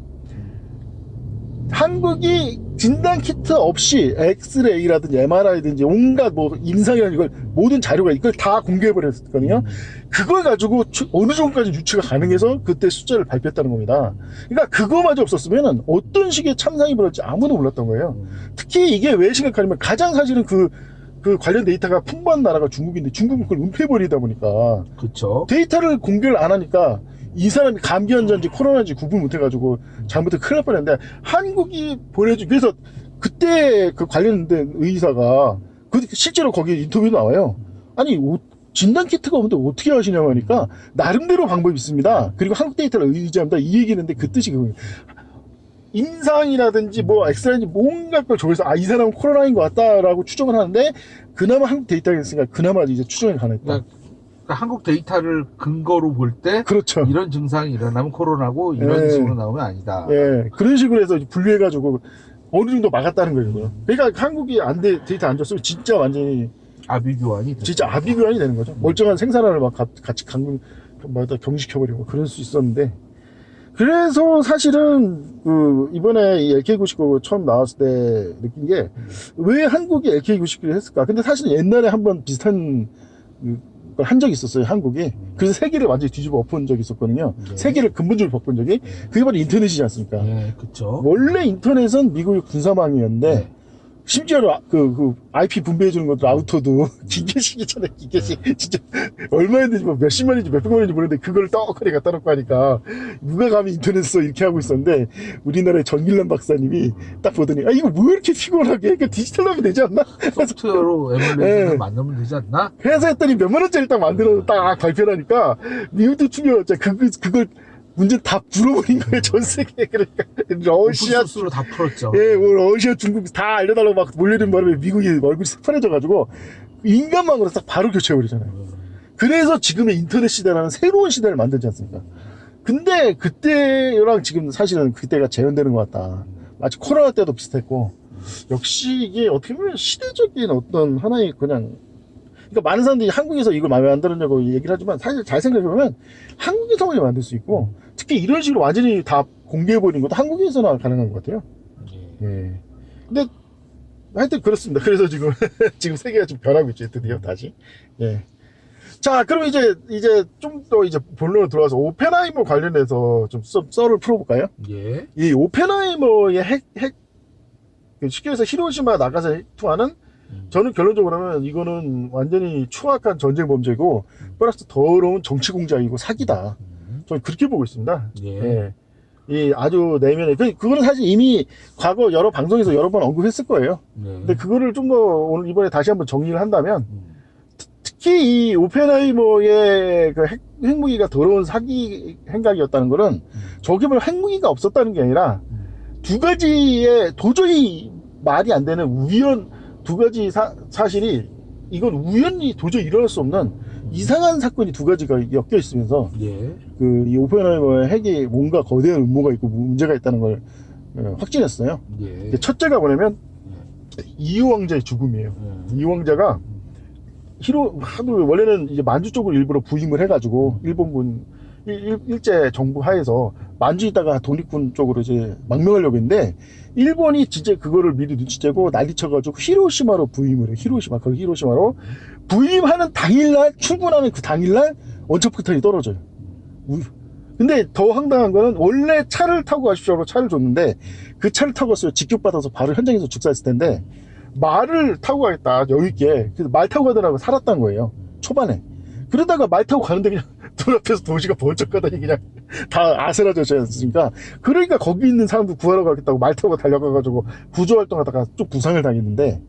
한국이 진단 키트 없이 엑스레이라든지 MRI든지 온갖 뭐 임상이라든지 이걸 모든 자료가 이걸 다 공개해버렸거든요. 그걸 가지고 어느 정도까지 유추가 가능해서 그때 숫자를 발표했다는 겁니다. 그러니까 그거마저 없었으면 어떤 식의 참상이 벌어질지 아무도 몰랐던 거예요. 특히 이게 왜 심각하냐면, 가장 사실은 그 관련 데이터가 풍부한 나라가 중국인데, 중국은 그걸 은폐해버리다 보니까 그쵸. 데이터를 공개를 안 하니까 이 사람이 감기 환자인지 코로나인지 구분 못해가지고 잘못해 큰일 날 뻔했는데, 한국이 보내준, 그래서 그때 그 관련된 의사가 실제로 거기 인터뷰도 나와요. 아니 진단 키트가 없는데 어떻게 하시냐고 하니까, 나름대로 방법이 있습니다. 그리고 한국 데이터를 의지합니다. 이 얘기했는데 그 뜻이 그거예요. 임상이라든지 뭐 엑스레이인지 뭔가 걸 조회해서 이 사람은 코로나인 것 같다라고 추정을 하는데, 그나마 한국 데이터가 있으니까 그나마 이제 추정이 가능했다. 그러니까 한국 데이터를 근거로 볼 때 그렇죠. 이런 증상이 일어나면 코로나고 이런 예. 식으로 나오면 아니다. 예, 그런 식으로 해서 분류해가지고 어느 정도 막았다는 거예요. 그러니까 한국이 데이터 안 줬으면 진짜 완전히 아비규환이 진짜 아비규환이 되는 거죠. 멀쩡한 생산원을 막 같이 경직해버리고 그럴 수 있었는데, 그래서 사실은 이번에 이 LK99 처음 나왔을 때 느낀 게, 왜 한국이 LK99를 했을까? 근데 사실은 옛날에 한번 비슷한 걸 한 적이 있었어요, 한국이. 그래서 세계를 완전히 뒤집어 엎은 적이 있었거든요. 네. 세계를 근본적으로 바꾼 적이. 그게 바로 인터넷이지 않습니까? 네, 그쵸. 원래 인터넷은 미국의 군사망이었는데, 네. 심지어는 그 IP 분배해주는 것도 라우터도 기계식이잖아요, 기계식. 진짜 얼마였는지 뭐 몇십만인지 몇백만인지 모르는데 그걸 떡하니 갖다 놓고 하니까 누가 감히 인터넷 써 이렇게 하고 있었는데, 우리나라의 전길남 박사님이 딱 보더니 이거 뭐 이렇게 피곤하게, 그러니까 디지털로 하면 되지 않나? 소프트웨어로 에뮬레이션을 네. 만들면 되지 않나? 회사 했더니 몇만 원짜리 딱 만들어 딱 발표하니까 미국도 충격이었죠. 그걸 문제 다 불어버린 거예요, 전 세계. 그러니까 러시아, 오픈소스로 다 풀었죠. 예, 뭐 러시아, 중국 다 알려달라고 막 몰려든 바람에 미국이 얼굴이 새파래져가지고 인간망으로 딱 바로 교체해버리잖아요. 그래서 지금의 인터넷 시대라는 새로운 시대를 만들지 않습니까? 근데 그때랑 지금 사실은 그때가 재현되는 것 같다. 마치 코로나 때도 비슷했고, 역시 이게 어떻게 보면 시대적인 어떤 하나의 그냥, 그러니까 많은 사람들이 한국에서 이걸 마음에 안 들었냐고 얘기를 하지만, 사실 잘 생각해보면 한국에서만 만들 수 있고, 특히 이런 식으로 완전히 다 공개해버리는 것도 한국에서나 가능한 것 같아요. 예. 근데 하여튼 그렇습니다. 그래서 지금 세계가 좀 변하고 있죠, 드디어 다시. 예. 자, 그럼 이제 좀 더 본론으로 들어와서 오펜하이머 관련해서 좀 썰을 풀어볼까요? 예. 이 오펜하이머의 쉽게 해서 히로시마 나가사키 투하는, 저는 결론적으로 하면 이거는 완전히 추악한 전쟁 범죄고, 플러스 더러운 정치 공작이고 사기다. 저는 그렇게 보고 있습니다. 예. 예. 이 아주 내면에, 그거는 사실 이미 과거 여러 방송에서 여러 번 언급했을 거예요. 근데 그거를 좀 더 오늘 이번에 다시 한번 정리를 한다면, 특히 이 오펜하이머의 그 핵무기가 더러운 사기 행각이었다는 거는, 저게 뭐 핵무기가 없었다는 게 아니라 두 가지의 도저히 말이 안 되는 두 가지 사실이, 이건 우연히 도저히 일어날 수 없는 이상한 사건이 두 가지가 엮여 있으면서, 예. 이 오펜하이머의 핵이 뭔가 거대한 음모가 있고 문제가 있다는 걸 확진했어요. 예. 첫째가 뭐냐면 이유 왕자의 죽음이에요. 이 왕자가 원래는 이제 만주 쪽을 일부러 부임을 해가지고 일본군 일제 정부 하에서 만주 있다가 독립군 쪽으로 이제 망명하려고 했는데, 일본이 진짜 그거를 미리 눈치채고 난리쳐가지고 히로시마로 부임을 해요. 거기 히로시마로 부임하는 당일날, 출근하는 그 당일날 원자폭탄이 떨어져요. 근데 더 황당한 거는, 원래 차를 타고 가십시오라고 차를 줬는데, 그 차를 타고 갔어요. 직격받아서 바로 현장에서 죽사했을 텐데, 말을 타고 가겠다, 여유있게. 그래서 말 타고 가더라고 살았단 거예요, 초반에. 그러다가 말 타고 가는데 그냥 눈앞에서 도시가 번쩍 가더니 그냥 다 아스라져지 않습니까? 그러니까 거기 있는 사람들 구하러 가겠다고 말 타고 달려가가지고 구조활동하다가 쭉 부상을 당했는데,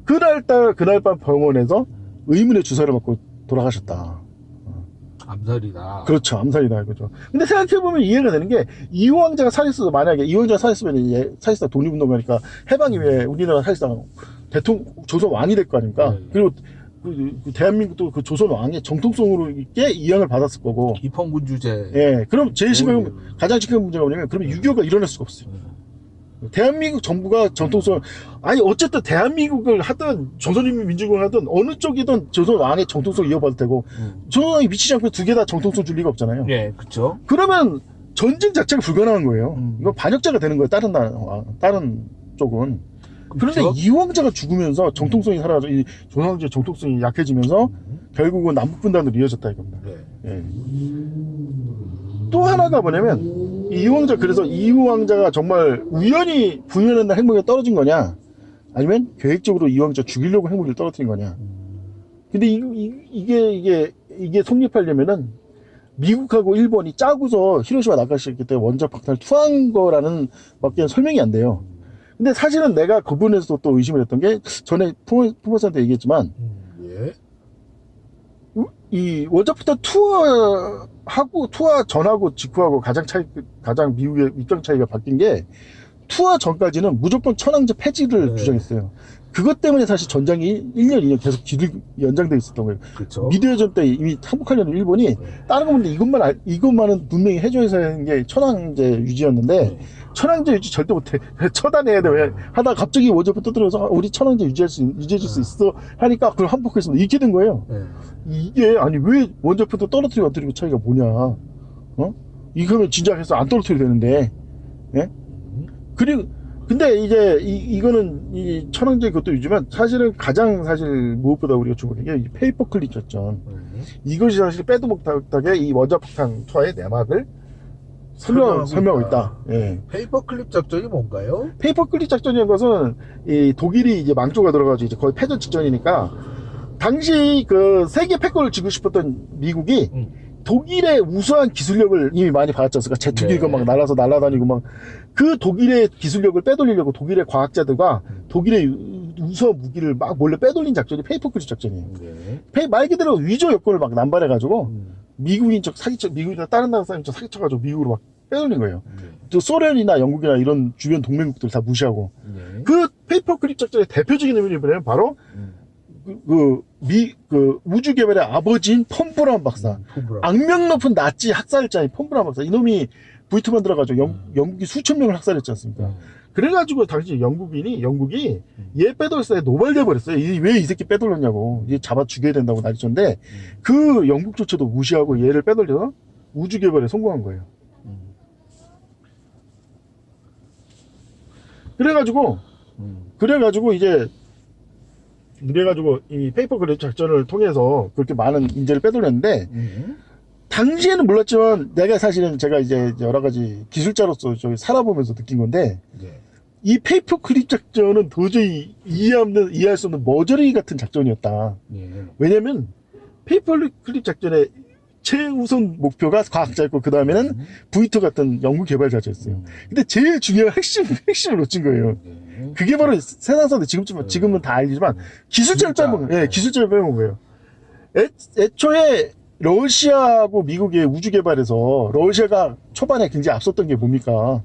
그날 밤 병원에서 의문의 주사를 맞고 돌아가셨다. 암살이다. 그렇죠, 암살이다 이거죠. 근데 생각해보면 이해가 되는 게, 이호왕자가 살았어도, 만약에 이호왕자가 살았으면 사실상 독립운동가니까 해방이 왜 우리나라 사실상 조선 왕이 될 거 아닙니까? 네. 그리고 그 대한민국도 그 조선 왕의 정통성으로 있게 이양을 받았을 거고. 입헌군 주제. 예, 그럼 제일 심한, 가장 심각한 문제가 뭐냐면, 그러면 6.25가 일어날 수가 없어요. 대한민국 정부가 정통성, 아니 어쨌든 대한민국을 하든 조선인민민주공화국을 하든 어느 쪽이든 조선 안에 정통성 이어받을 테고 조선왕이 미치지 않고 두 개 다 정통성 줄 리가 없잖아요. 예, 그렇죠. 그러면 전쟁 자체가 불가능한 거예요. 이거 반역자가 되는 거예요. 다른 쪽은. 그런데 그렇죠? 이왕자가 죽으면서 정통성이 사라져, 이 조선왕조의 정통성이 약해지면서 결국은 남북 분단으로 이어졌다 이겁니다. 네. 예. 또 하나가 뭐냐면 이왕자, 그래서 이왕자가 정말 우연히 부인한 행복에 떨어진 거냐, 아니면 계획적으로 이왕자 죽이려고 행복을 떨어뜨린 거냐. 근데 이게 성립하려면은 미국하고 일본이 짜고서 히로시마 나가시기 때 원자 폭탄을 투하한 거라는 밖에 설명이 안 돼요. 근데 사실은 내가 그 부분에서 또 의심을 했던 게, 전에 푸모스한테 얘기했지만 예. 이 원자폭탄 투하 전하고 직후하고 가장 미국의 입장 차이가 바뀐 게, 투하 전까지는 무조건 천황제 폐지를 네. 주장했어요. 그것 때문에 사실 전장이 1년, 2년 계속 연장돼 있었던 거예요. 그렇죠. 미드여전 때 이미 항복하려는 일본이 다른 거 없는데 이것만은 분명히 해줘야 하는 게 천황제 유지였는데, 천황제 유지 절대 못해. 처단해야 돼. 왜? 하다가 갑자기 원자폭 터뜨려서 우리 천황제 유지해줄 수 있어 하니까 그걸 항복했습니다. 이렇게 된 거예요. 이게, 아니, 왜 원자폭도 떨어뜨리고 안 떨어뜨리고 차이가 뭐냐. 이거면 진작 해서 안 떨어뜨려야 되는데. 예? 근데 이제 이거는 이 천황제 그것도 유지만, 사실은 무엇보다 우리가 주목한 게 이 페이퍼 클립 작전. 이것이 사실 빼도 못하게 이 원자폭탄 투하의 내막을 설명하고 있다. 예. 페이퍼 클립 작전이 뭔가요? 페이퍼 클립 작전이라는 것은 이 독일이 이제 망조가 들어가지고 이제 거의 패전 직전이니까, 당시 그 세계 패권을 쥐고 싶었던 미국이 독일의 우수한 기술력을 이미 많이 받았지 않습니까? 제트기가 막 날아다니고 막, 그 독일의 기술력을 빼돌리려고 독일의 과학자들과 독일의 우수한 무기를 막 몰래 빼돌린 작전이 페이퍼 클립 작전이에요. 말 그대로 위조 여권을 막 남발해가지고 미국인 척 사기쳐, 미국이나 다른 나라 사람인 척 사기쳐가지고 미국으로 막 빼돌린 거예요. 또 소련이나 영국이나 이런 주변 동맹국들 다 무시하고. 그 페이퍼 클립 작전의 대표적인 의미는 뭐냐면 바로 우주 개발의 아버지인 폰 브라운 박사, 악명 높은 나치 학살자인 폰 브라운 박사, 이놈이 V2 만들어가지고 영국이 수천 명을 학살했지 않습니까? 그래가지고 당시 영국이 얘 빼돌렸어요. 노발돼 버렸어요. 왜 이 새끼 빼돌렸냐고, 얘 잡아 죽여야 된다고 난리쳤는데, 그 영국조차도 무시하고 얘를 빼돌려서 우주 개발에 성공한 거예요. 그래가지고 이 페이퍼 클립 작전을 통해서 그렇게 많은 인재를 빼돌렸는데, 당시에는 몰랐지만 제가 이제 여러 가지 기술자로서 저기 살아보면서 느낀 건데, 이 페이퍼 클립 작전은 도저히 이해할 수 없는 머저리 같은 작전이었다. 왜냐면 페이퍼 클립 작전의 최우선 목표가 과학자였고, 그 다음에는 V2 같은 연구 개발자였어요. 근데 제일 중요한 핵심을 놓친 거예요. 그게 바로 세상 사람들 지금은 다 알지만 기술자를 빼먹은 거예요. 기술자를 빼먹은 거예요. 애초에 러시아하고 미국의 우주 개발에서 러시아가 초반에 굉장히 앞섰던 게 뭡니까?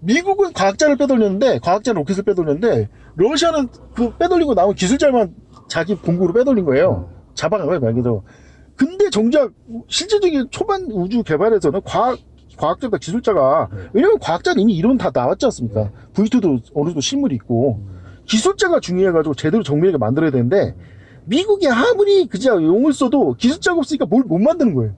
미국은 과학자를 빼돌렸는데, 과학자 로켓을 빼돌렸는데, 러시아는 그 빼돌리고 나온 기술자만 자기 본국으로 빼돌린 거예요. 잡아간 거예요, 말 그대로. 근데 정작 실질적인 초반 우주 개발에서는 과학자가 기술자가, 왜냐면 과학자는 이미 이론 다 나왔지 않습니까? V2도 어느 정도 실물이 있고, 기술자가 중요해가지고 제대로 정밀하게 만들어야 되는데, 미국이 아무리 그저 용을 써도 기술자가 없으니까 뭘 못 만드는 거예요.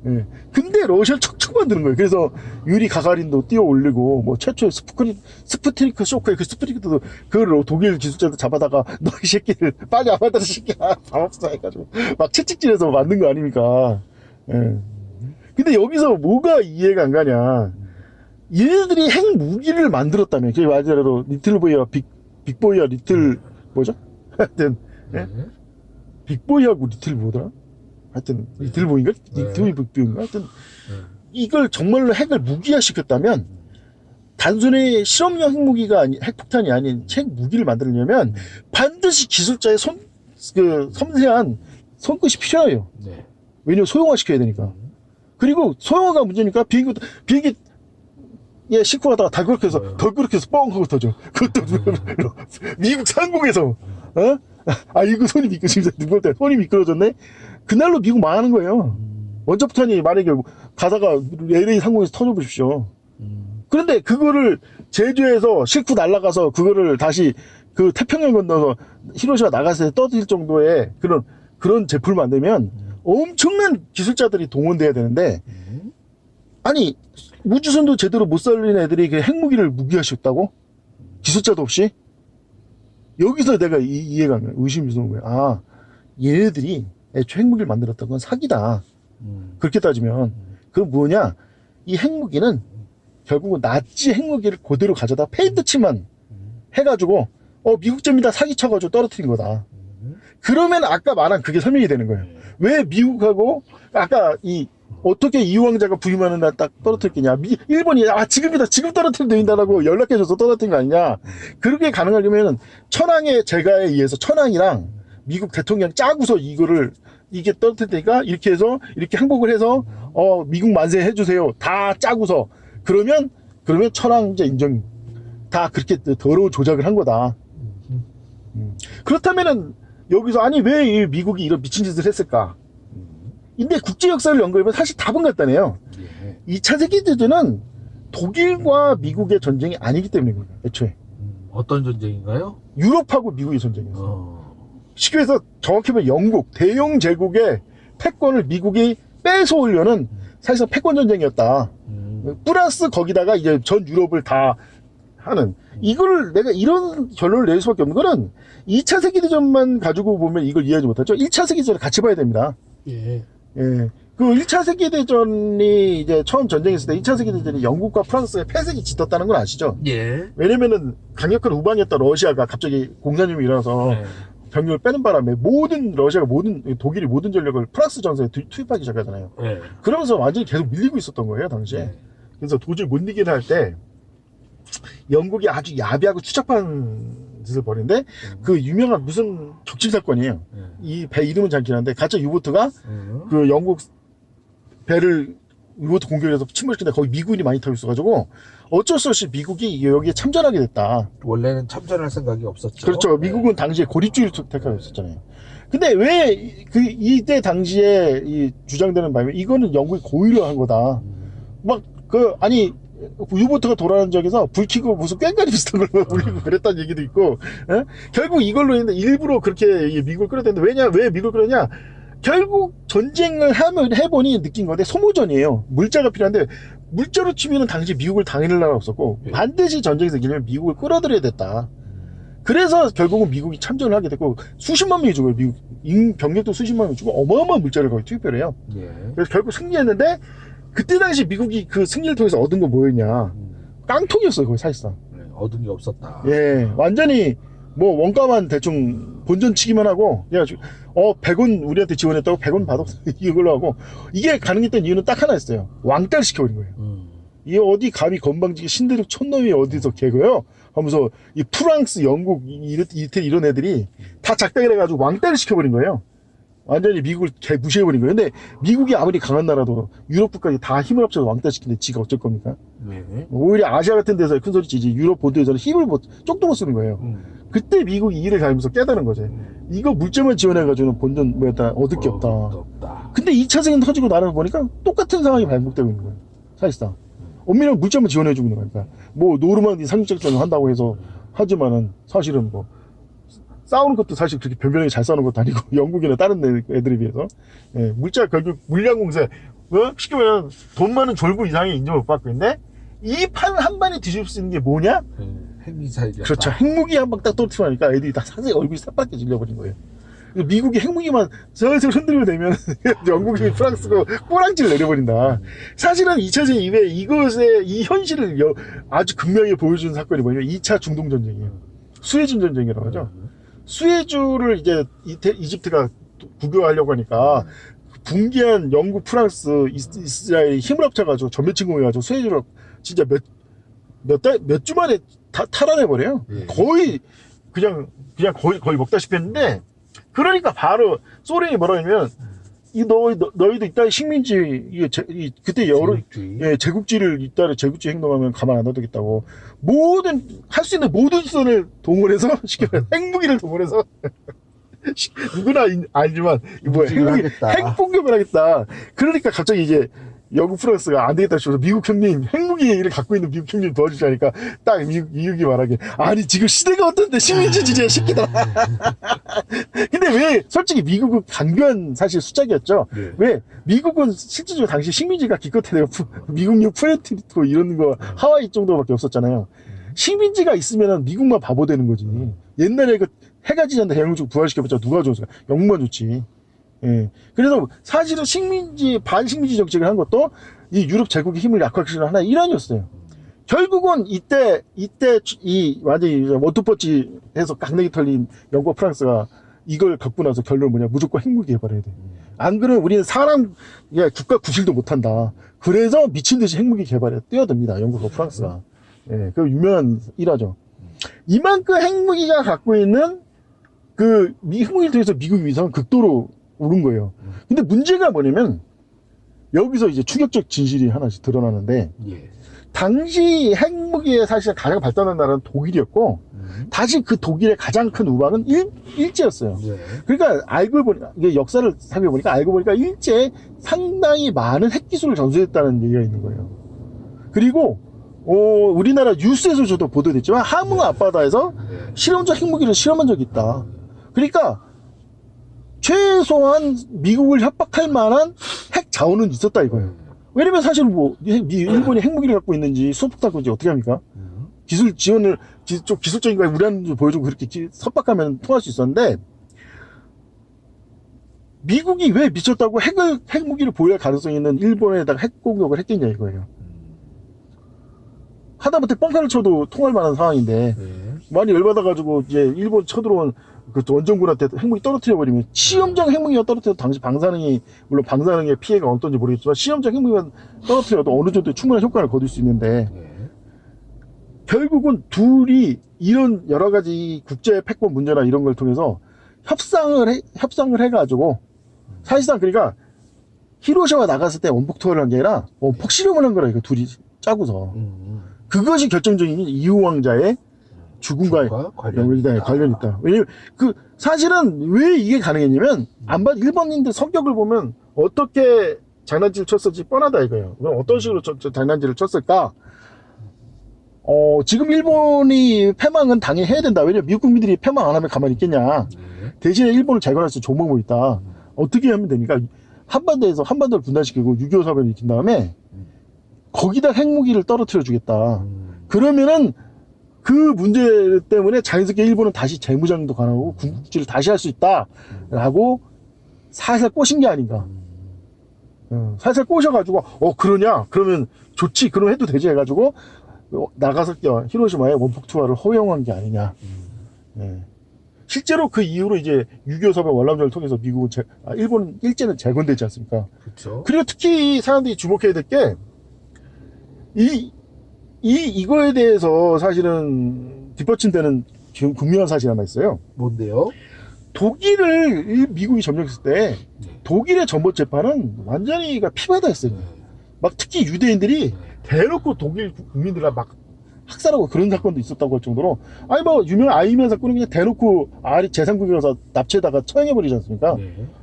예. 근데 러시아를 척척 만드는 거예요. 그래서 유리 가가린도 띄워 올리고, 뭐 최초의 스푸트니크 쇼크에 그 스푸트니크도 그걸 독일 기술자도 잡아다가 너 이 새끼를 빨리 안 만들어 새끼야 밥 없어 해가지고 막 채찍질해서 만든 거 아닙니까? 예. 근데 여기서 뭐가 이해가 안 가냐? 얘네들이 핵 무기를 만들었다면, 그 말대로 리틀 보이와 빅보이와 리틀 뭐죠? 하여튼 예? 빅보이하고 리틀 뭐더라? 하여튼 리틀보이인가? 리틀보이 빅보이인가? 하여튼 이걸 정말로 핵을 무기화시켰다면, 단순히 실험용 핵무기가 핵폭탄이 아닌 핵 무기를 만들려면 반드시 기술자의 섬세한 손끝이 필요해요. 왜냐면 소형화시켜야 되니까. 그리고 소형화가 문제니까 비행기 싣고 가다가 덜그럭해서 뻥 하고 터져. 그것도 미국 상공에서. 이거 손이 미끄러졌네. 그날로 미국 망하는 거예요. 원자폭탄이 만약에 가다가 LA 상공에서 터져보십시오. 그런데 그거를 제주에서 싣고 날아가서 그거를 다시 그 태평양 건너서 히로시마 나가사키에 떠들 정도의 그런 제품을 만들면 엄청난 기술자들이 동원돼야 되는데, 아니 우주선도 제대로 못 살린 애들이 그 핵무기를 무기화 시켰다고? 기술자도 없이? 여기서 내가 이해가 안 가. 의심이 드는 거야. 아, 얘네들이 애초에 핵무기를 만들었던 건 사기다. 그렇게 따지면 그럼 뭐냐, 이 핵무기는 결국은 나치 핵무기를 그대로 가져다 페인트칠만 해가지고 미국제입니다 사기쳐가지고 떨어뜨린 거다. 그러면 아까 말한 그게 설명이 되는 거예요. 왜 미국하고 아까 어떻게 이황자가 부임하는 날 딱 떨어뜨렸겠냐. 일본이 지금이다 지금 떨어뜨리면 된다라고 연락해줘서 떨어뜨린 거 아니냐. 그렇게 가능하려면 천황의 제가에 의해서 천황이랑 미국 대통령 짜고서 이게 떨어뜨릴 테니까 이렇게 해서 이렇게 항복을 해서 미국 만세 해주세요 다 짜고서 그러면 천황제 인정 다 그렇게 더러운 조작을 한 거다. 그렇다면은 여기서 아니 왜 이 미국이 이런 미친 짓을 했을까? 근데 국제 역사를 연구해보면 사실 답은 같다네요. 2차 세계대전은 독일과 미국의 전쟁이 아니기 때문입니다. 애초에. 어떤 전쟁인가요? 유럽하고 미국의 전쟁이었어요. 쉽게 해서 정확히 보면 영국, 대영 제국의 패권을 미국이 뺏어오려는 사실상 패권 전쟁이었다. 플러스 거기다가 이제 전 유럽을 다 하는, 이걸 내가 이런 결론을 낼 수밖에 없는 거는 2차 세계대전만 가지고 보면 이걸 이해하지 못하죠. 1차 세계대전을 같이 봐야 됩니다. 예. 예. 그 1차 세계대전이 이제 처음 전쟁했을 때 2차 세계대전이 영국과 프랑스의 패색이 짙었다는 건 아시죠? 예. 왜냐면은 강력한 우방이었던 러시아가 갑자기 공산주의가 일어나서 병력을 빼는 바람에 독일이 모든 전력을 프랑스 전선에 투입하기 시작하잖아요. 예. 그러면서 완전히 계속 밀리고 있었던 거예요, 당시에. 그래서 도저히 못 이기는 할 때 영국이 아주 야비하고 추잡한 짓을 벌이는데 그 유명한 무슨 적침 사건이에요. 이 배 이름은 잠긴 한데 가짜 유보트가 그 영국 배를 유보트 공격해서 침몰시키는데 거기 미군이 많이 타고 있어가지고 어쩔 수 없이 미국이 여기에 참전하게 됐다. 원래는 참전할 생각이 없었죠. 그렇죠. 미국은 당시에 고립주의를 택하고 있었잖아요. 근데 왜 이때 당시에 주장되는 바에 이거는 영국이 고의로 한 거다. 유보트가 돌아가는 적에서 불 켜고 무슨 꽹과리 비슷한 걸 올리고 그랬다는 얘기도 있고, 에? 결국 이걸로 했는데 일부러 그렇게 미국을 끌어댔는데 왜 미국을 끌었냐? 결국 전쟁을 해보니 느낀 건데 소모전이에요. 물자가 필요한데 물자로 치면은 당시 미국을 당해낼 나라가 없었고 반드시 전쟁에서 이기려면 미국을 끌어들여야 됐다. 그래서 결국은 미국이 참전을 하게 됐고 수십만 명이 죽어요. 미국 병력도 수십만 명이 죽고 어마어마한 물자를 거기 투입을 해요. 그래서 결국 승리했는데 그때 당시 미국이 그 승리를 통해서 얻은 건 뭐였냐? 깡통이었어요, 거의 사실상. 얻은 게 없었다. 예, 완전히 원가만 대충 본전 치기만 하고, 그래가지고 100원 우리한테 지원했다고 100원 받아 이걸로 하고, 이게 가능했던 이유는 딱 하나였어요. 왕따를 시켜버린 거예요. 이 어디 감히 건방지게 신대륙 촌놈이 어디서 개고요? 하면서 이 프랑스, 영국, 이태리 이런 애들이 다 작당을 해가지고 왕따를 시켜버린 거예요. 완전히 미국을 무시해버린 거예요. 근데 미국이 아무리 강한 나라도 유럽 국가들이 다 힘을 합쳐서 왕따시키는데 지가 어쩔 겁니까? 오히려 아시아 같은 데서 큰 소리치지 유럽 본토에서는 힘을 쪽도 못 쓰는 거예요. 그때 미국이 이를 가면서 깨달은 거지. 이거 물자만 지원해가지고는 본전 얻을 게 없다. 근데 2차 세계는 터지고 나를 보니까 똑같은 상황이 반복되고 있는 거예요. 사실상. 엄밀한 물자만 지원해주고 있는 거니까. 노르만디 상륙작전을 한다고 해서 하지만은 사실은 싸우는 것도 사실 그렇게 변변하게 잘 싸우는 것도 아니고 영국이나 다른 애들에 비해서 물자 결국 물량공세 쉽게 말하면 돈 많은 졸부 이상의 인정을 못 받고 있는데 이 판 한 방에 뒤집을 수 있는 게 뭐냐? 핵미사일이었다. 그렇죠. 핵무기 한 방 딱 떨어뜨리니까 애들이 다 사실 얼굴이 새빨게 질려버린 거예요. 미국이 핵무기만 슬슬 흔들려 대면 영국이 프랑스가 꼬랑지를 내려버린다. 사실은 2차 세계 이후에 이것의 이 현실을 아주 극명하게 보여주는 사건이 뭐냐면 2차 중동전쟁이에요. 수에즈 전쟁이라고 하죠. 수에즈를 이제 이집트가 국유하려고 하니까 붕괴한 영국, 프랑스, 이스라엘이 힘을 합쳐가지고 전면 침공해가지고 수에즈를 진짜 몇 주 만에 탈환해버려요. 거의 거의 먹다시피 했는데, 그러니까 바로 소련이 뭐라 하냐면 너희도 이따 식민지 그때 제국주의를 이따 제국주의 행동하면 가만 안 놔두겠다고 할 수 있는 모든 수단을 동원해서 쉽게 말해 핵무기를 동원해서 누구나 알지만 핵 공격을 하겠다. 그러니까 갑자기 이제 영국 프랑스가 안 되겠다 싶어서 미국 형님 핵무기를 갖고 있는 미국 형님 도와주자니까 딱 미국이 말하길 아니 지금 시대가 어떤데 식민지주의야 새끼다. 근데 왜 솔직히 미국은 강변 사실 수작이었죠. 네. 왜 미국은 실질적으로 당시 식민지가 기껏해야 미국령 푸에르토리코 이런 거 하와이 정도밖에 없었잖아요. 식민지가 있으면 미국만 바보 되는 거지. 옛날에 그 해가 지는데 대영국 부활시켜봤자 누가 좋았어요? 영국만 좋지. 예. 그래서 사실은 반식민지 정책을 한 것도 이 유럽 제국의 힘을 약화시키는 하나의 일환이었어요. 결국은 이때 완전히 원투펀치 해서 강냉이 털린 영국과 프랑스가 이걸 갖고 나서 결론은 뭐냐? 무조건 핵무기 개발해야 돼. 안 그러면 우리는 국가 구실도 못한다. 그래서 미친 듯이 핵무기 개발에 뛰어듭니다. 영국과 프랑스가. 예, 그 유명한 일화죠. 이만큼 핵무기가 갖고 있는 그 핵무기를 통해서 미국 위상은 극도로 오른 거예요. 근데 문제가 뭐냐면 여기서 이제 충격적 진실이 하나씩 드러나는데 예. 당시 핵무기의 사실 가장 발달한 나라는 독일이었고 다시 그 독일의 가장 큰 우방은 일제였어요. 예. 그러니까 알고 보니까 이게 역사를 살펴보니까 알고 보니까 일제에 상당히 많은 핵기술을 전수했다는 얘기가 있는 거예요. 그리고 우리나라 뉴스에서 저도 보도됐지만 함흥 앞바다에서 실험적 핵무기를 실험한 적이 있다. 그러니까 최소한 미국을 협박할 만한 핵 자원은 있었다 이거예요. 왜냐면 사실 일본이 핵무기를 갖고 있는지 수소폭탄 갖고 있는지 어떻게 합니까? 기술 지원을 좀 기술적인 거 우리한테 보여주고 그렇게 섭박하면 통할 수 있었는데 미국이 왜 미쳤다고 핵무기를 보유할 가능성이 있는 일본에다가 핵 공격을 했겠냐 이거예요. 하다못해 뻥카를 쳐도 통할 만한 상황인데 많이 열받아가지고 이제 일본 쳐들어온 그 원정군한테 핵무기 떨어뜨려버리면 시험적 핵무기가 떨어뜨려도 당시 물론 방사능의 피해가 어떤지 모르겠지만 시험적 핵무기가 떨어뜨려도 어느 정도의 충분한 효과를 거둘 수 있는데 결국은 둘이 이런 여러 가지 국제 패권 문제나 이런 걸 통해서 협상을 해가지고 사실상 그러니까 히로시마 나갔을 때 원폭 투하를 한 게 아니라 원폭 실험을 한 거라 이거 둘이 짜고서 그것이 결정적인 이후 왕자의 죽음과 관련이 있다. 왜냐면 사실은 왜 이게 가능했냐면 일본인들 성격을 보면 어떻게 장난질을 쳤을지 뻔하다 이거예요. 그럼 어떤 식으로 장난질을 쳤을까? 지금 일본이 패망은 당연히 해야 된다. 왜냐면 미국 국민들이 패망 안 하면 가만히 있겠냐. 대신에 일본을 재건할 수 있는 좋은 방법이 있다. 어떻게 하면 되니까 한반도에서 한반도를 분단시키고 6.25 사변을 일으킨 다음에 거기다 핵무기를 떨어뜨려 주겠다. 그러면은 그 문제 때문에 자연스럽게 일본은 다시 재무장도 가능하고 군국지를 다시 할 수 있다라고 살살 꼬신 게 아닌가. 살살 꼬셔가지고 그러냐? 그러면 좋지. 그럼 해도 되지 해가지고 나가서 히로시마에 원폭 투하를 허용한 게 아니냐. 실제로 그 이후로 이제 6.25 사변 월남전을 통해서 미국은 일본 일제는 재건되지 않습니까? 그렇죠. 그리고 특히 사람들이 주목해야 될 게 이거에 대해서 사실은 뒷받침되는 분명한 사실이 하나 있어요. 뭔데요? 독일을 미국이 점령했을 때 독일의 전범 재판은 완전히 피바다였어요. 막 특히 유대인들이 대놓고 독일 국민들을 막 학살하고 그런 사건도 있었다고 할 정도로 유명한 아이맨 사건은 그냥 대놓고 재상국에 가서 납치에다가 처형해버리지 않습니까?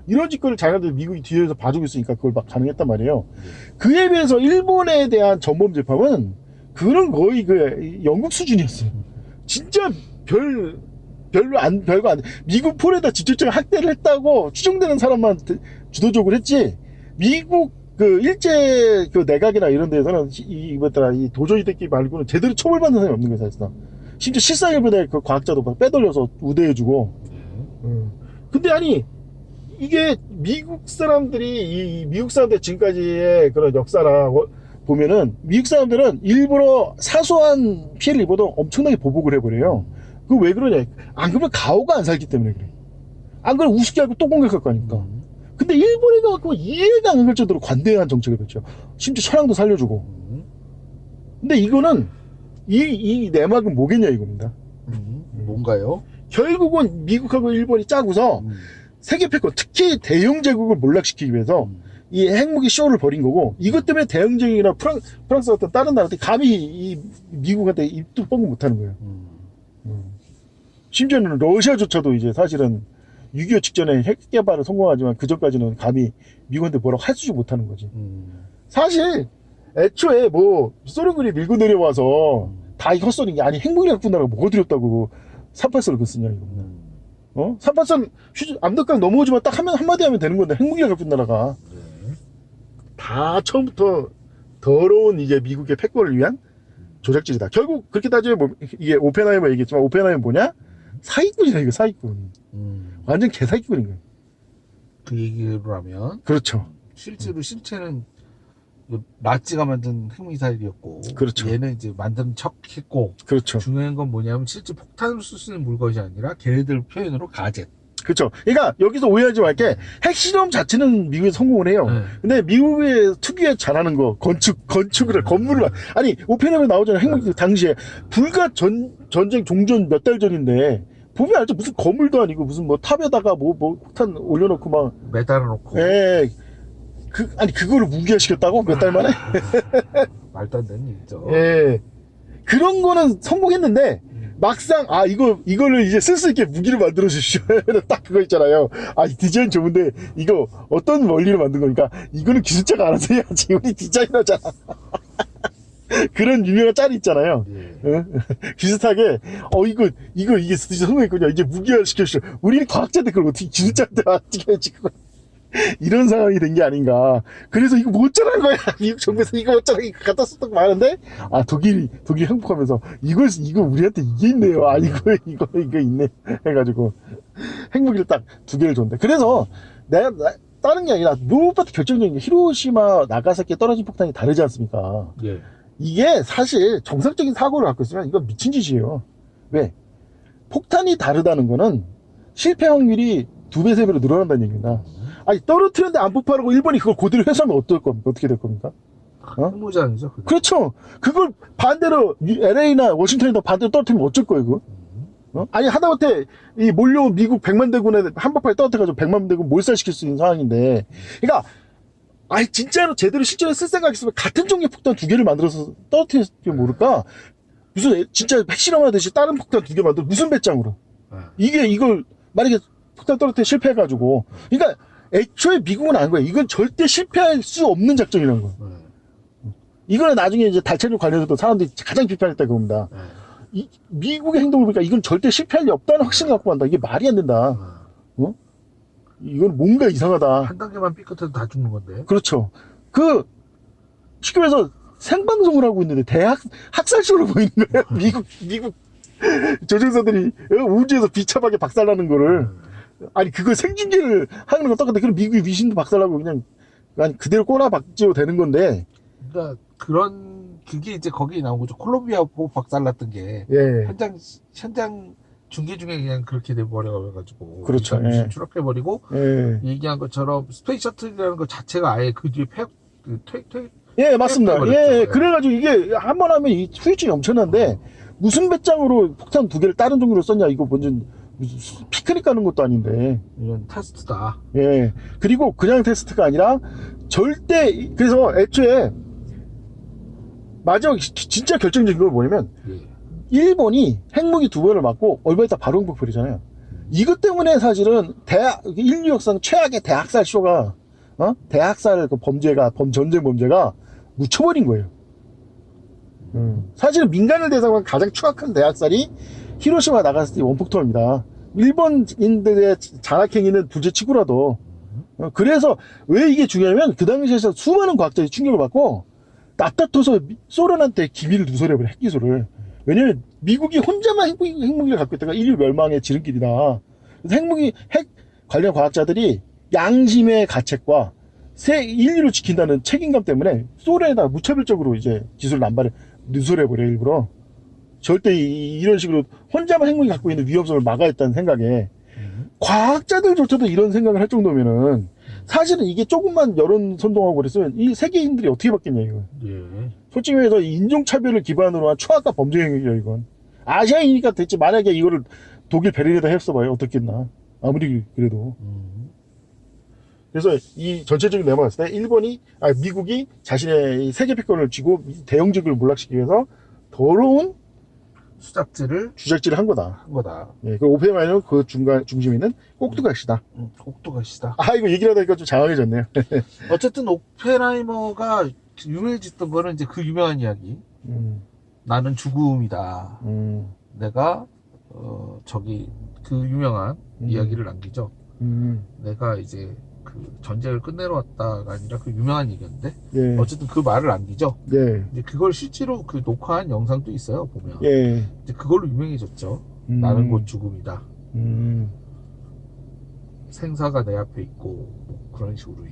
이런 짓거리를 자기네들 미국이 뒤에서 봐주고 있으니까 그걸 막 가능했단 말이에요. 그에 비해서 일본에 대한 전범 재판은 그런 거의 영국 수준이었어요. 진짜 별거 안 미국 폴에다 직접적인 학대를 했다고 추정되는 사람만 주도적으로 했지 미국 일제 내각이나 이런 데서는 이 도저히대끼 말고는 제대로 처벌받는 사람이 없는 거예요, 사실상. 심지어 실사일본의 그 과학자도 빼돌려서 우대해주고. 근데 이게 미국 사람들이 미국 사람들 지금까지의 그런 역사나 보면은 미국 사람들은 일부러 사소한 피해를 입어도 엄청나게 보복을 해버려요. 그거 왜 그러냐? 안 그러면 가오가 안 살기 때문에 그래. 안 그러면 우습게 하고 또 공격할 거니까. 근데 일본에 가고 이해가 안 갈 정도로 관대한 정책을 펼쳐. 심지어 천황도 살려주고. 근데 이거는 이 내막은 뭐겠냐 이겁니다. 뭔가요? 결국은 미국하고 일본이 짜고서 세계 패권, 특히 대영 제국을 몰락시키기 위해서 이 핵무기 쇼를 벌인 거고 이것 때문에 대영 제국이나 프랑스 같은 다른 나라들이 감히 이 미국한테 입도 뻥긋 못하는 거예요. 심지어는 러시아조차도 이제 사실은 6.25 직전에 핵 개발을 성공하지만 그 전까지는 감히 미국한테 뭐라고 할 수도 못하는 거지. 사실 애초에 뭐 소련군이 밀고 내려와서 다 이거 헛소리인 게 아니 핵무기를 갖고 나라가 뭐가 두렵다고 384를 그 쓰냐 이거. 384 암덕강 넘어오지만 딱 한마디 하면 되는 건데 핵무기를 갖고 나라가 다 처음부터 더러운 이제 미국의 패권을 위한 조작질이다. 결국 그렇게 따지면 뭐 이게 오펜하이머 얘기했지만 오펜하이머 뭐냐? 사기꾼이다 이거 사기꾼. 완전 개사기꾼인 거예요. 그 얘기로 하면 그렇죠. 실제로 실체는 나치가 만든 핵미사일이었고 그렇죠. 얘는 이제 만드는 척했고 그렇죠. 중요한 건 뭐냐면 실제 폭탄으로 쓸 수 있는 물건이 아니라 걔네들 표현으로 가젯. 그렇죠. 그러니까 여기서 오해하지 말게 핵실험 자체는 미국에서 성공을 해요. 근데 미국의 특유의 잘하는 거 건축을 건물을 아니 오펜하이머 나오잖아요. 핵무기 당시에 불과 전쟁 종전 몇 달 전인데 보면 알죠. 무슨 건물도 아니고 무슨 뭐 탑에다가 뭐 폭탄 올려놓고 막 매달아 놓고. 예. 아니 그거를 무기화시켰다고 몇 달 만에? 말도 안 되는 얘기죠. 예. 그런 거는 성공했는데 막상 이거를 이제 쓸 수 있게 무기를 만들어 주십시오. 딱 그거 있잖아요. 디자인 좋은데 이거 어떤 원리로 만든 거니까 이거는 기술자가 알아서 해야지. 우리 디자이너잖아. 그런 유명한 짤이 있잖아요. 비슷하게 이게 성공했군요. 이제 무기화 시켜주십시오. 우리는 과학자인데 그걸 어떻게 기술자한테 맡기겠지 그걸. 이런 상황이 된 게 아닌가. 그래서 이거 뭐 어쩌라는 거야. 미국 정부에서 이거 어쩌라 이거 갖다 썼다고 많은데 독일이 행복하면서 이거 우리한테 이게 있네요. 이거 있네 해가지고 핵무기를 딱 2개를 줬는데 그래서 내가 다른 게 아니라 무엇보다 결정적인 게 히로시마 나가사키에 떨어진 폭탄이 다르지 않습니까? 예. 이게 사실 정상적인 사고를 갖고 있으면 이건 미친 짓이에요. 왜? 폭탄이 다르다는 거는 실패 확률이 2배, 3배로 늘어난다는 얘기입니다. 떨어뜨렸는데 안 폭발하고 일본이 그걸 그대로 회수하면 어떻게 될 겁니까? 핵무장이죠. 그렇죠. 그걸 반대로 LA나 워싱턴에다 반대로 떨어뜨리면 어쩔 거예요, 그거? 아니, 하다못해 이 몰려온 미국 100만 대군에 한박팔 떨어뜨려가지고 100만 대군 몰살시킬 수 있는 상황인데, 그러니까 진짜로 제대로 실전에 쓸 생각 있으면 같은 종류의 폭탄 2개를 만들어서 떨어뜨렸으면 모를까? 무슨 진짜 핵실험하듯이 다른 폭탄 2개 만들어 무슨 배짱으로? 이걸 만약에 폭탄 떨어뜨려 실패해가지고, 그러니까 애초에 미국은 아는 거예요. 이건 절대 실패할 수 없는 작전이라는 거예요. 이거는 나중에 이제 달착륙 관련해서도 사람들이 가장 비판했다 그겁니다. 미국의 행동을 보니까 이건 절대 실패할 리 없다는 확신을 갖고 간다. 이게 말이 안 된다. 이건 뭔가 이상하다. 한 단계만 삐끗해도 다 죽는 건데. 그렇죠. 쉽게 말해서 생방송을 하고 있는데 학살쇼로 보이는 거예요. 미국 조종사들이 우주에서 비참하게 박살나는 거를. 그걸 생중계를 하는 건 똑같아. 그럼 미국의 위신도 박살나고 그냥 그대로 꼬라박지로 되는 건데. 그러니까 그게 이제 거기에 나온 거죠. 콜롬비아 보고 박살났던 게 현장 중계 중에 그냥 그렇게 돼버려가지고. 그렇죠. 추락해버리고 얘기한 것처럼 스페이스 셔틀이라는 것 자체가 아예 그 뒤에 맞습니다. 그래가지고 이게 한 번 하면 이 후유증이 엄청난데 무슨 배짱으로 폭탄 2개를 다른 종류로 썼냐. 이거 완전 피크닉 가는 것도 아닌데. 이건 테스트다. 그리고 그냥 테스트가 아니라 절대, 그래서 애초에 마지막 진짜 결정적인 건 뭐냐면 일본이 핵무기 2번을 맞고 얼마 있다 바로 행복벌이잖아요. 이것 때문에 사실은 인류 역사상 최악의 대학살 쇼가 대학살 전쟁 범죄가 묻혀버린 거예요. 사실은 민간을 대상으로 한 가장 추악한 대학살이 히로시마 나가사키 원폭탄입니다. 일본인들의 잔악행위는 둘째치고라도. 그래서 왜 이게 중요하면 그 당시에서 수많은 과학자들이 충격을 받고 납다퉈서 소련한테 기밀을 누설해버려 핵기술을. 왜냐면 미국이 혼자만 핵무기를 갖고 있다가 인류 멸망의 지름길이다. 그래서 핵 관련 과학자들이 양심의 가책과 인류를 지킨다는 책임감 때문에 소련에다 무차별적으로 이제 기술 남발을 누설해버려 일부러. 절대 이런 식으로 혼자만 핵무기 갖고 있는 위험성을 막아야 했다는 생각에 과학자들조차도 이런 생각을 할 정도면은 사실은 이게 조금만 여론 선동하고 그랬으면 이 세계인들이 어떻게 바뀌냐 이거. 솔직히 말해서 인종차별을 기반으로 한 추악과 범죄 행위죠 이건. 아시아인이니까 됐지. 만약에 이거를 독일 베를린에다 했어봐요 어떻겠나. 아무리 그래도. 그래서 이 전체적인 내용을 봤을 때 미국이 자신의 세계 패권을 쥐고 대영적을 몰락시키기 위해서 더러운 수작질을 주작질을 한 거다. 한 거다. 예, 그 오펜하이머는 그 중심에 있는 꼭두각시다. 꼭두각시다. 아, 이거 얘기를 하다니까 좀 장황해졌네요. 어쨌든 오펜하이머가 유명해졌던 거는 이제 그 유명한 이야기. 나는 죽음이다. 내가 저기 그 유명한 이야기를 남기죠. 내가 이제 그 전쟁을 끝내러 왔다가 아니라 그 유명한 얘기였는데 예. 어쨌든 그 말을 남기죠. 예. 이제 그걸 실제로 그 녹화한 영상도 있어요. 보면 예. 이제 그걸로 유명해졌죠. 나는 곧 죽음이다. 생사가 내 앞에 있고 뭐 그런 식으로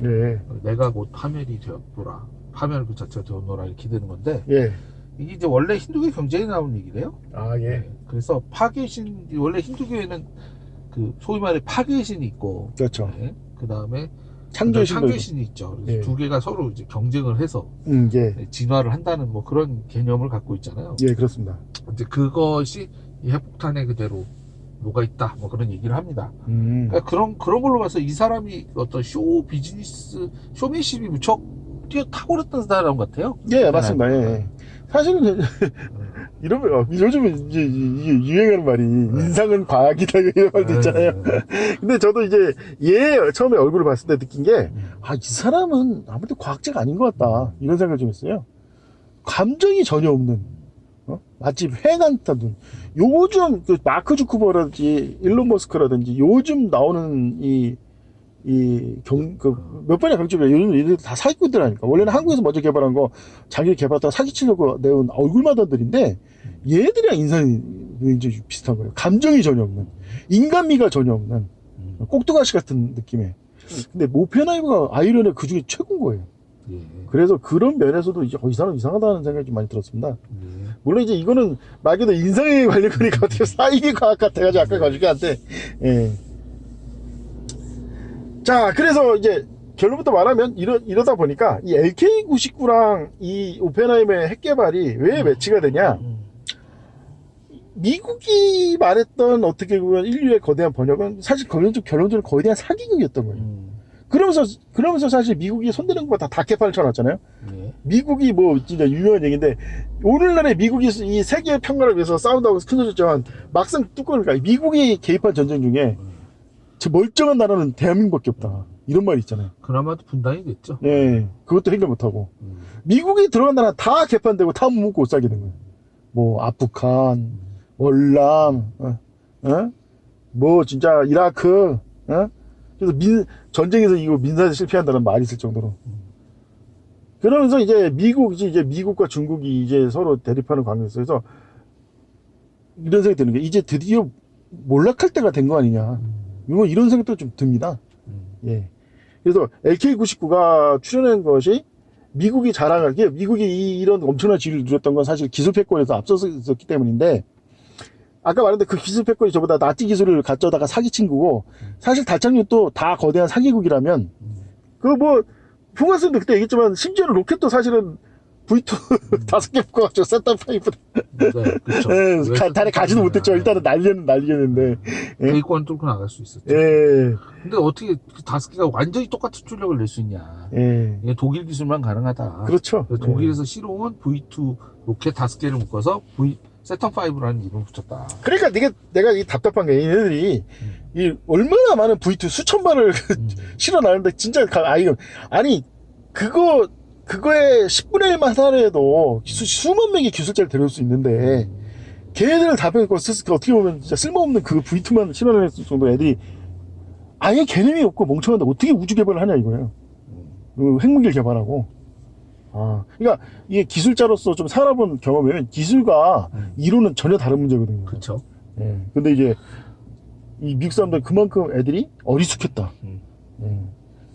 예. 내가 곧 파멸이 되었노라. 파멸 그 자체가 되었노라 이렇게 되는 건데 예. 이게 이제 원래 힌두교 경전에 나오는 얘기래요. 아, 예. 그래서 파괴신 원래 힌두교에는 그 소위 말해 파괴신이 있고 그렇죠. 그 다음에 창조신이 있죠. 그래서 예. 두 개가 서로 이제 경쟁을 해서 예. 진화를 한다는 뭐 그런 개념을 갖고 있잖아요. 예, 그렇습니다. 이제 그것이 이 핵폭탄에 그대로 녹아 있다. 뭐 그런 얘기를 합니다. 그러니까 그런 걸로 봐서 이 사람이 어떤 쇼맨십이 무척 탁월했던 사람 같아요. 예, 맞습니다. 예. 사실은 이러면 요즘에 이제 이게 유행하는 말이 인상은 과학이다 이런 말도 있잖아요. 근데 저도 이제 얘 처음에 얼굴을 봤을 때 느낀 게 이 사람은 아무래도 과학자가 아닌 것 같다 이런 생각을 좀 했어요. 감정이 전혀 없는 마치 회한타든 요즘 그 마크 주크버라든지 일론 머스크라든지 요즘 나오는 몇 번이나 강조해. 요즘 얘들 다 사기꾼들 아니까. 원래는 한국에서 먼저 개발한 거 자기를 개발했다가 사기치려고 내온 얼굴마다들인데 얘들이랑 인상이 굉장히 비슷한 거예요. 감정이 전혀 없는, 인간미가 전혀 없는 꼭두가시 같은 느낌의. 근데 오펜하이머가 아이론의 그 중에 최고인 거예요. 예. 그래서 그런 면에서도 이제 이 사람 이상하다는 생각이 좀 많이 들었습니다. 물론 이제 이거는 말 그대로 인성에 관련 거니까 어떻게 사이비 과학 같아가지고 아까 가지고한테 예. 자, 그래서 이제 결론부터 말하면 이러다 보니까 이 LK-99랑 이 오펜하이머의 핵 개발이 왜 매치가 되냐? 미국이 말했던 어떻게 보면 인류의 거대한 번역은 사실 결론적으로 거대한 사기극이었던 거예요. 그러면서 사실 미국이 손대는 것보다 다 다케판을 쳐놨잖아요. 미국이 뭐 진짜 유명한 얘기인데 오늘날에 미국이 이 세계 평화를 위해서 싸운다고 큰 소리 쳤지만 막상 뚜껑을 까 미국이 개입한 전쟁 중에 저 멀쩡한 나라는 대한민국밖에 없다. 이런 말이 있잖아요. 그나마도 분단이 됐죠. 네, 그것도 해결 못하고 미국이 들어간 나라 다 개판되고 다 못 먹고 못 살게 된 거예요. 뭐 아프간, 월남, 뭐 진짜 이라크, 그래서 전쟁에서 이거 민사에서 실패한다는 말이 있을 정도로. 그러면서 이제 미국과 중국이 이제 서로 대립하는 관계에 있어서 이런 생각이 드는 게 이제 드디어 몰락할 때가 된 거 아니냐. 이런 생각도 좀 듭니다. 예. 그래서 LK-99가 출연한 것이 미국이 자랑하기에 미국이 이런 엄청난 지위를 누렸던 건 사실 기술 패권에서 앞서서 기 때문인데 아까 말했는데 그 기술 패권이 저보다 나치 기술을 가져다가 사기친 거고 사실 달착륙도 다 거대한 사기국이라면 그 뭐 풍화쌤도 그때 얘기했지만 심지어는 로켓도 사실은 V2 5개 묶어가지고 세탄5 네, 그렇죠. 달에 가지도 못했죠. 일단은 날리겠는데 대기권 뚫고 나갈 수 있었죠. 예. 근데 어떻게 그 5개가 완전히 똑같은 출력을 낼 수 있냐. 예. 이게 독일 기술만 가능하다. 그렇죠. 독일에서 실어온 V2 로켓 5개를 묶어서 세턴5라는 이름을 붙였다. 그러니까 내가 이 답답한 게 얘네들이 이 얼마나 많은 V2 수천 발을 실어 나는데 진짜 아니 그거에 10분의 1만 하더라도 수만 명의 기술자를 데려올 수 있는데 걔네들을 다 빼고 어떻게 보면 진짜 쓸모없는 그 V2만 실어낼 정도 애들이 아예 개념이 없고 멍청한데 어떻게 우주 개발을 하냐 이거예요. 핵무기를 개발하고. 그러니까 이게 기술자로서 좀 살아본 경험이면 기술과 이론은 전혀 다른 문제거든요. 그렇죠. 예. 근데 이제 이 미국 사람들 그만큼 애들이 어리숙했다. 예.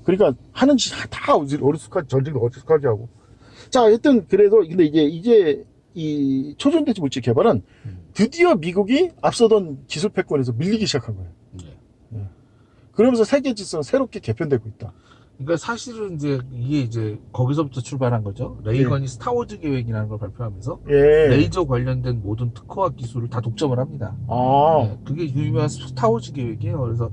그러니까 하는 짓 다 어리숙하지, 전쟁도 어리숙하게 하고. 자, 하여튼 그래서 근데 이제 이 초전대치 물질 개발은 드디어 미국이 앞서던 기술 패권에서 밀리기 시작한 거예요. 예. 그러면서 세계 질서가 새롭게 개편되고 있다. 그러니까 사실은 이게 이제 거기서부터 출발한 거죠. 레이건이 스타워즈 계획이라는 걸 발표하면서 레이저 관련된 모든 특허와 기술을 다 독점을 합니다. 네, 그게 유명한 스타워즈 계획이에요. 그래서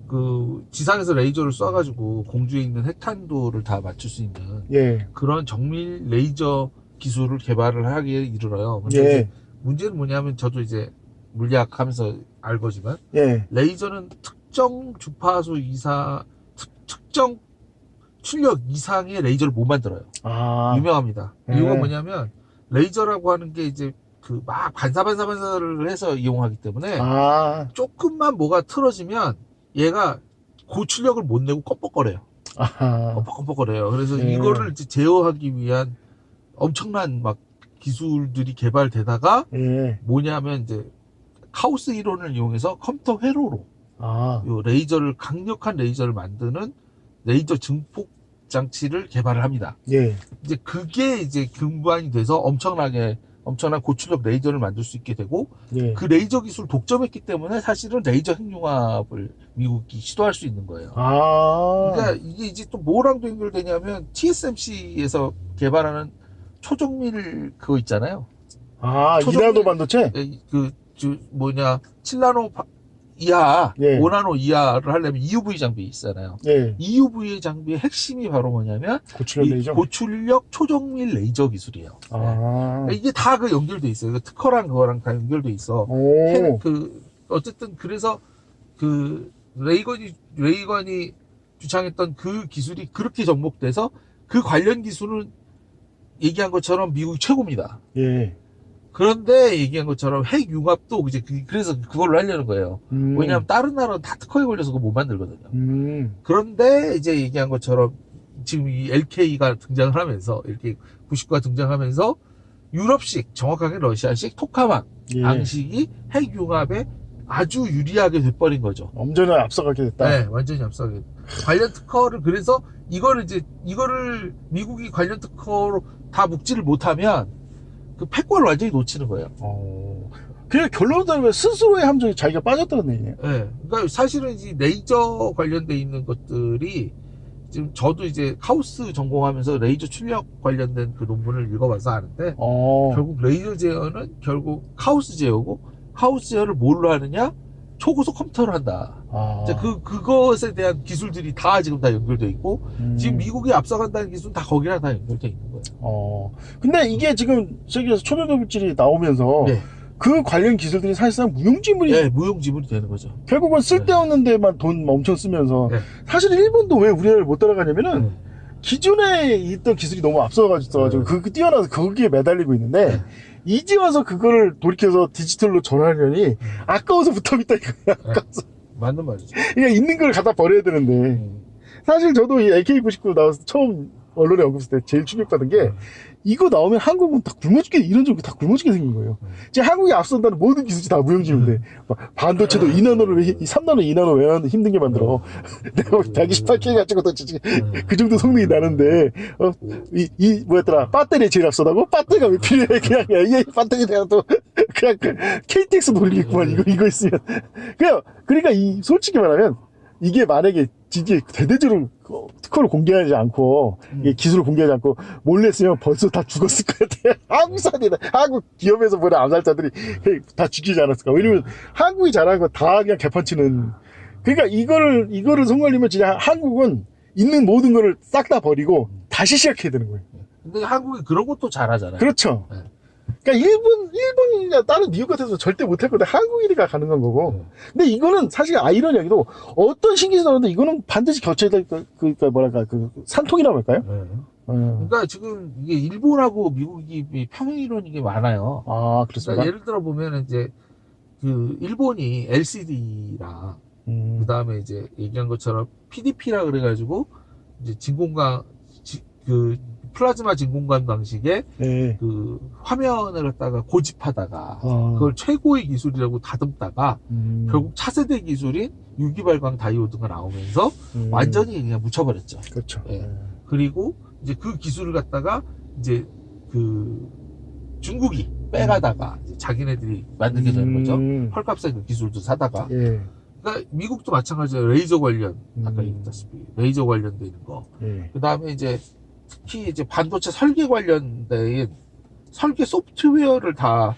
그 지상에서 레이저를 쏴가지고 공중에 있는 핵탄두를 다 맞출 수 있는 그런 정밀 레이저 기술을 개발을 하기에 이르러요. 근데 문제는 뭐냐면 저도 이제 물리학 하면서 알거지만 예. 레이저는 특정 주파수 이상, 특정 출력 이상의 레이저를 못 만들어요. 아. 유명합니다. 네. 이유가 뭐냐면 레이저라고 하는 게 이제 그 막 반사를 해서 이용하기 때문에 아. 조금만 뭐가 틀어지면 얘가 고출력을 못 내고 껌뻑거려요. 아하. 껌뻑껌뻑거려요. 그래서 네. 이거를 이제 제어하기 위한 엄청난 막 기술들이 개발되다가 예. 뭐냐면 이제 카오스 이론을 이용해서 컴퓨터 회로로 아. 요 레이저를 강력한 레이저를 만드는 레이저 증폭 장치를 개발을 합니다. 예. 이제 그게 이제 근반이 돼서 엄청난 고출력 레이저를 만들 수 있게 되고 예. 그 레이저 기술을 독점했기 때문에 사실은 레이저 핵융합을 미국이 시도할 수 있는 거예요. 아. 그러니까 이게 이제 또 뭐랑도 연결되냐면 TSMC에서 개발하는 초정밀 그거 있잖아요. 아, 초정밀- 이나노 반도체? 뭐냐 7나노 이하, 예. 5나노 이하를 하려면 EUV 장비 있잖아요. 예. EUV 장비의 핵심이 바로 뭐냐면 고출력 이 레이저? 고출력 초정밀 레이저 기술이에요. 아. 그러니까 이게 다 그 연결돼 있어요. 그 특허랑 그거랑 다 연결돼 있어. 오. 어쨌든 그래서 그 레이건이 주창했던 그 기술이 그렇게 접목돼서 그 관련 기술은 얘기한 것처럼 미국이 최고입니다. 예. 그런데 얘기한 것처럼 핵융합도 이제 그래서 그걸로 하려는 거예요. 왜냐하면 다른 나라는 다 특허에 걸려서 그거 못 만들거든요. 그런데 이제 얘기한 것처럼 지금 이 LK가 등장을 하면서 이렇게 99가 등장하면서 유럽식, 정확하게 러시아식 토카막 예. 방식이 핵융합에 아주 유리하게 돼버린 거죠. 엄전에 앞서가게 됐다. 네, 완전히 앞서게. 관련 특허를 그래서 이거를 미국이 관련 특허로 다 묵지를 못하면 그 패권을 완전히 놓치는 거예요. 그냥 결론을 따르면 스스로의 함정에 자기가 빠졌다는 얘기예요. 네, 그러니까 사실은 이제 레이저 관련돼 있는 것들이 지금 저도 이제 카오스 전공하면서 레이저 출력 관련된 그 논문을 읽어봐서 아는데 결국 레이저 제어는 결국 카오스 제어고 카오스 제어를 뭘로 하느냐? 초고속 컴퓨터를 한다. 이제 그것에 대한 기술들이 다 지금 다 연결돼 있고 지금 미국이 앞서간다는 기술은 다 거기랑 다 연결돼 있는 거예요. 근데 이게 지금 세계에서 초전도물질이 나오면서 네. 그 관련 기술들이 사실상 무용지물이 네, 무용지물이 되는 거죠. 결국은 쓸데없는 데만 돈 엄청 쓰면서 네. 사실 일본도 왜 우리나라를 못 따라가냐면은 기존에 있던 기술이 너무 앞서가지고 그 뛰어나서 거기에 매달리고 있는데 이제 와서 그거를 돌이켜서 디지털로 전환하려니 아까워서 붙어있다 이거야. 아까워서. 맞는 말이죠. 그러니까 있는 걸 갖다 버려야 되는데 사실 저도 이 AK-99 나와서 처음 언론에 언급했을 때 제일 충격받은 게 이거 나오면 한국은 다 굶어 죽게 이런 쪽이 다 굶어 죽게 생긴 거예요. 지금 한국이 앞선다는 모든 기술이 다 무용지물인데 반도체도 2나노를 3나노 2나노 왜 힘든 게 만들어. 내가 128K 가지고도 지금 그 정도 성능이 나는데 뭐였더라 배터리 제일 앞서다고? 배터리가 왜 필요해? 그냥 이 배터리 내가 또 그냥 KTX 돌리겠구만 이거 있으면 그러니까 솔직히 말하면 이게 만약에 이게 대대적으로 특허를 공개하지 않고 이게 기술을 공개하지 않고 몰래 쓰면 벌써 다 죽었을 것 같아. 한국 기업에서 보는 암살자들이 다 죽이지 않았을까. 왜냐면 한국이 잘하는 거 다 그냥 개판치는. 그러니까 이거를 성공하려면 진짜 한국은 있는 모든 거를 싹 다 버리고 다시 시작해야 되는 거예요. 근데 한국이 그런 것도 잘하잖아요. 그렇죠. 네. 그러니까 일본이나 다른 미국 같아서 절대 못할 건데 한국인이가 가능한 거고. 근데 이거는 사실 아이러니하게도 어떤 신기술이 나오는데 이거는 반드시 거쳐야 될 그러니까 뭐랄까 산통이라고 할까요? 네. 그러니까 지금 이게 일본하고 미국이 평행이론이 게 많아요. 그렇습니까? 그러니까 예를 들어 보면 이제 그 일본이 LCD랑 그 다음에 이제 얘기한 것처럼 PDP라 그래가지고 이제 플라즈마 진공관 방식의 그 화면을 갖다가 고집하다가 그걸 최고의 기술이라고 다듬다가 결국 차세대 기술인 유기발광 다이오드가 나오면서 완전히 그냥 묻혀버렸죠. 그렇죠. 예. 그리고 이제 그 기술을 갖다가 이제 그 중국이 빼가다가 이제 자기네들이 만들게 되는 거죠. 헐값에 그 기술도 사다가. 그러니까 미국도 마찬가지예요. 레이저 관련 아까 얘기했다시피 레이저 관련된 거. 그 다음에 이제 특히 이제 반도체 설계 관련된 설계 소프트웨어를 다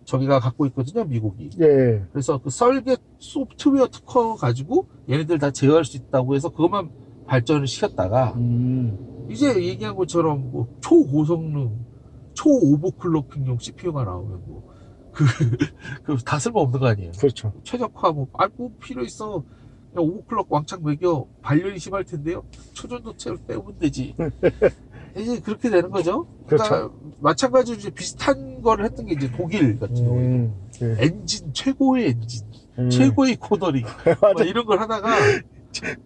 저기가 갖고 있거든요, 미국이. 그래서 그 설계 소프트웨어 특허 가지고 얘네들 다 제어할 수 있다고 해서 그것만 발전을 시켰다가 이제 얘기한 것처럼 뭐 초고성능, 초오버클럭핑용 CPU가 나오면 뭐 다 쓸모없는 거 아니에요. 그렇죠. 최적화 뭐 필요 있어. 그냥 오버클럭 왕창 매겨 발열이 심할 텐데요. 초전도체를 빼면 되지. 이제 그렇게 되는 거죠. 그러니까 그렇죠. 마찬가지로 이제 비슷한 걸 했던 게 이제 독일 같은 경우에 네. 엔진 최고의 엔진, 최고의 코너링 맞아. 이런 걸 하다가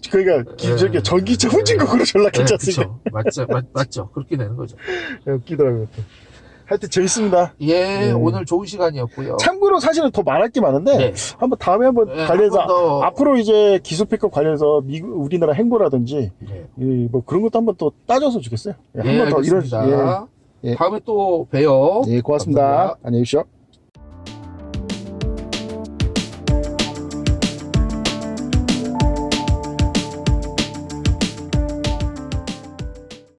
그러니까 저기 전기차 후진국으로 전락했지 않습니까? 그쵸. 맞죠. 그렇게 되는 거죠. 웃기더라고요. 또. 하여튼 재밌습니다. 예, 오늘 좋은 시간이었고요. 참고로 사실은 더 말할 게 많은데 네. 한번 다음에 한번 네, 관련해서 한번 더. 앞으로 이제 기술픽업 관련해서 우리나라 행보라든지 네. 뭐 그런 것도 한번 또 따져서 주겠어요. 예, 한번 더 알겠습니다. 예. 다음에 또 봬요. 예, 고맙습니다. 감사합니다. 안녕히 계십시오.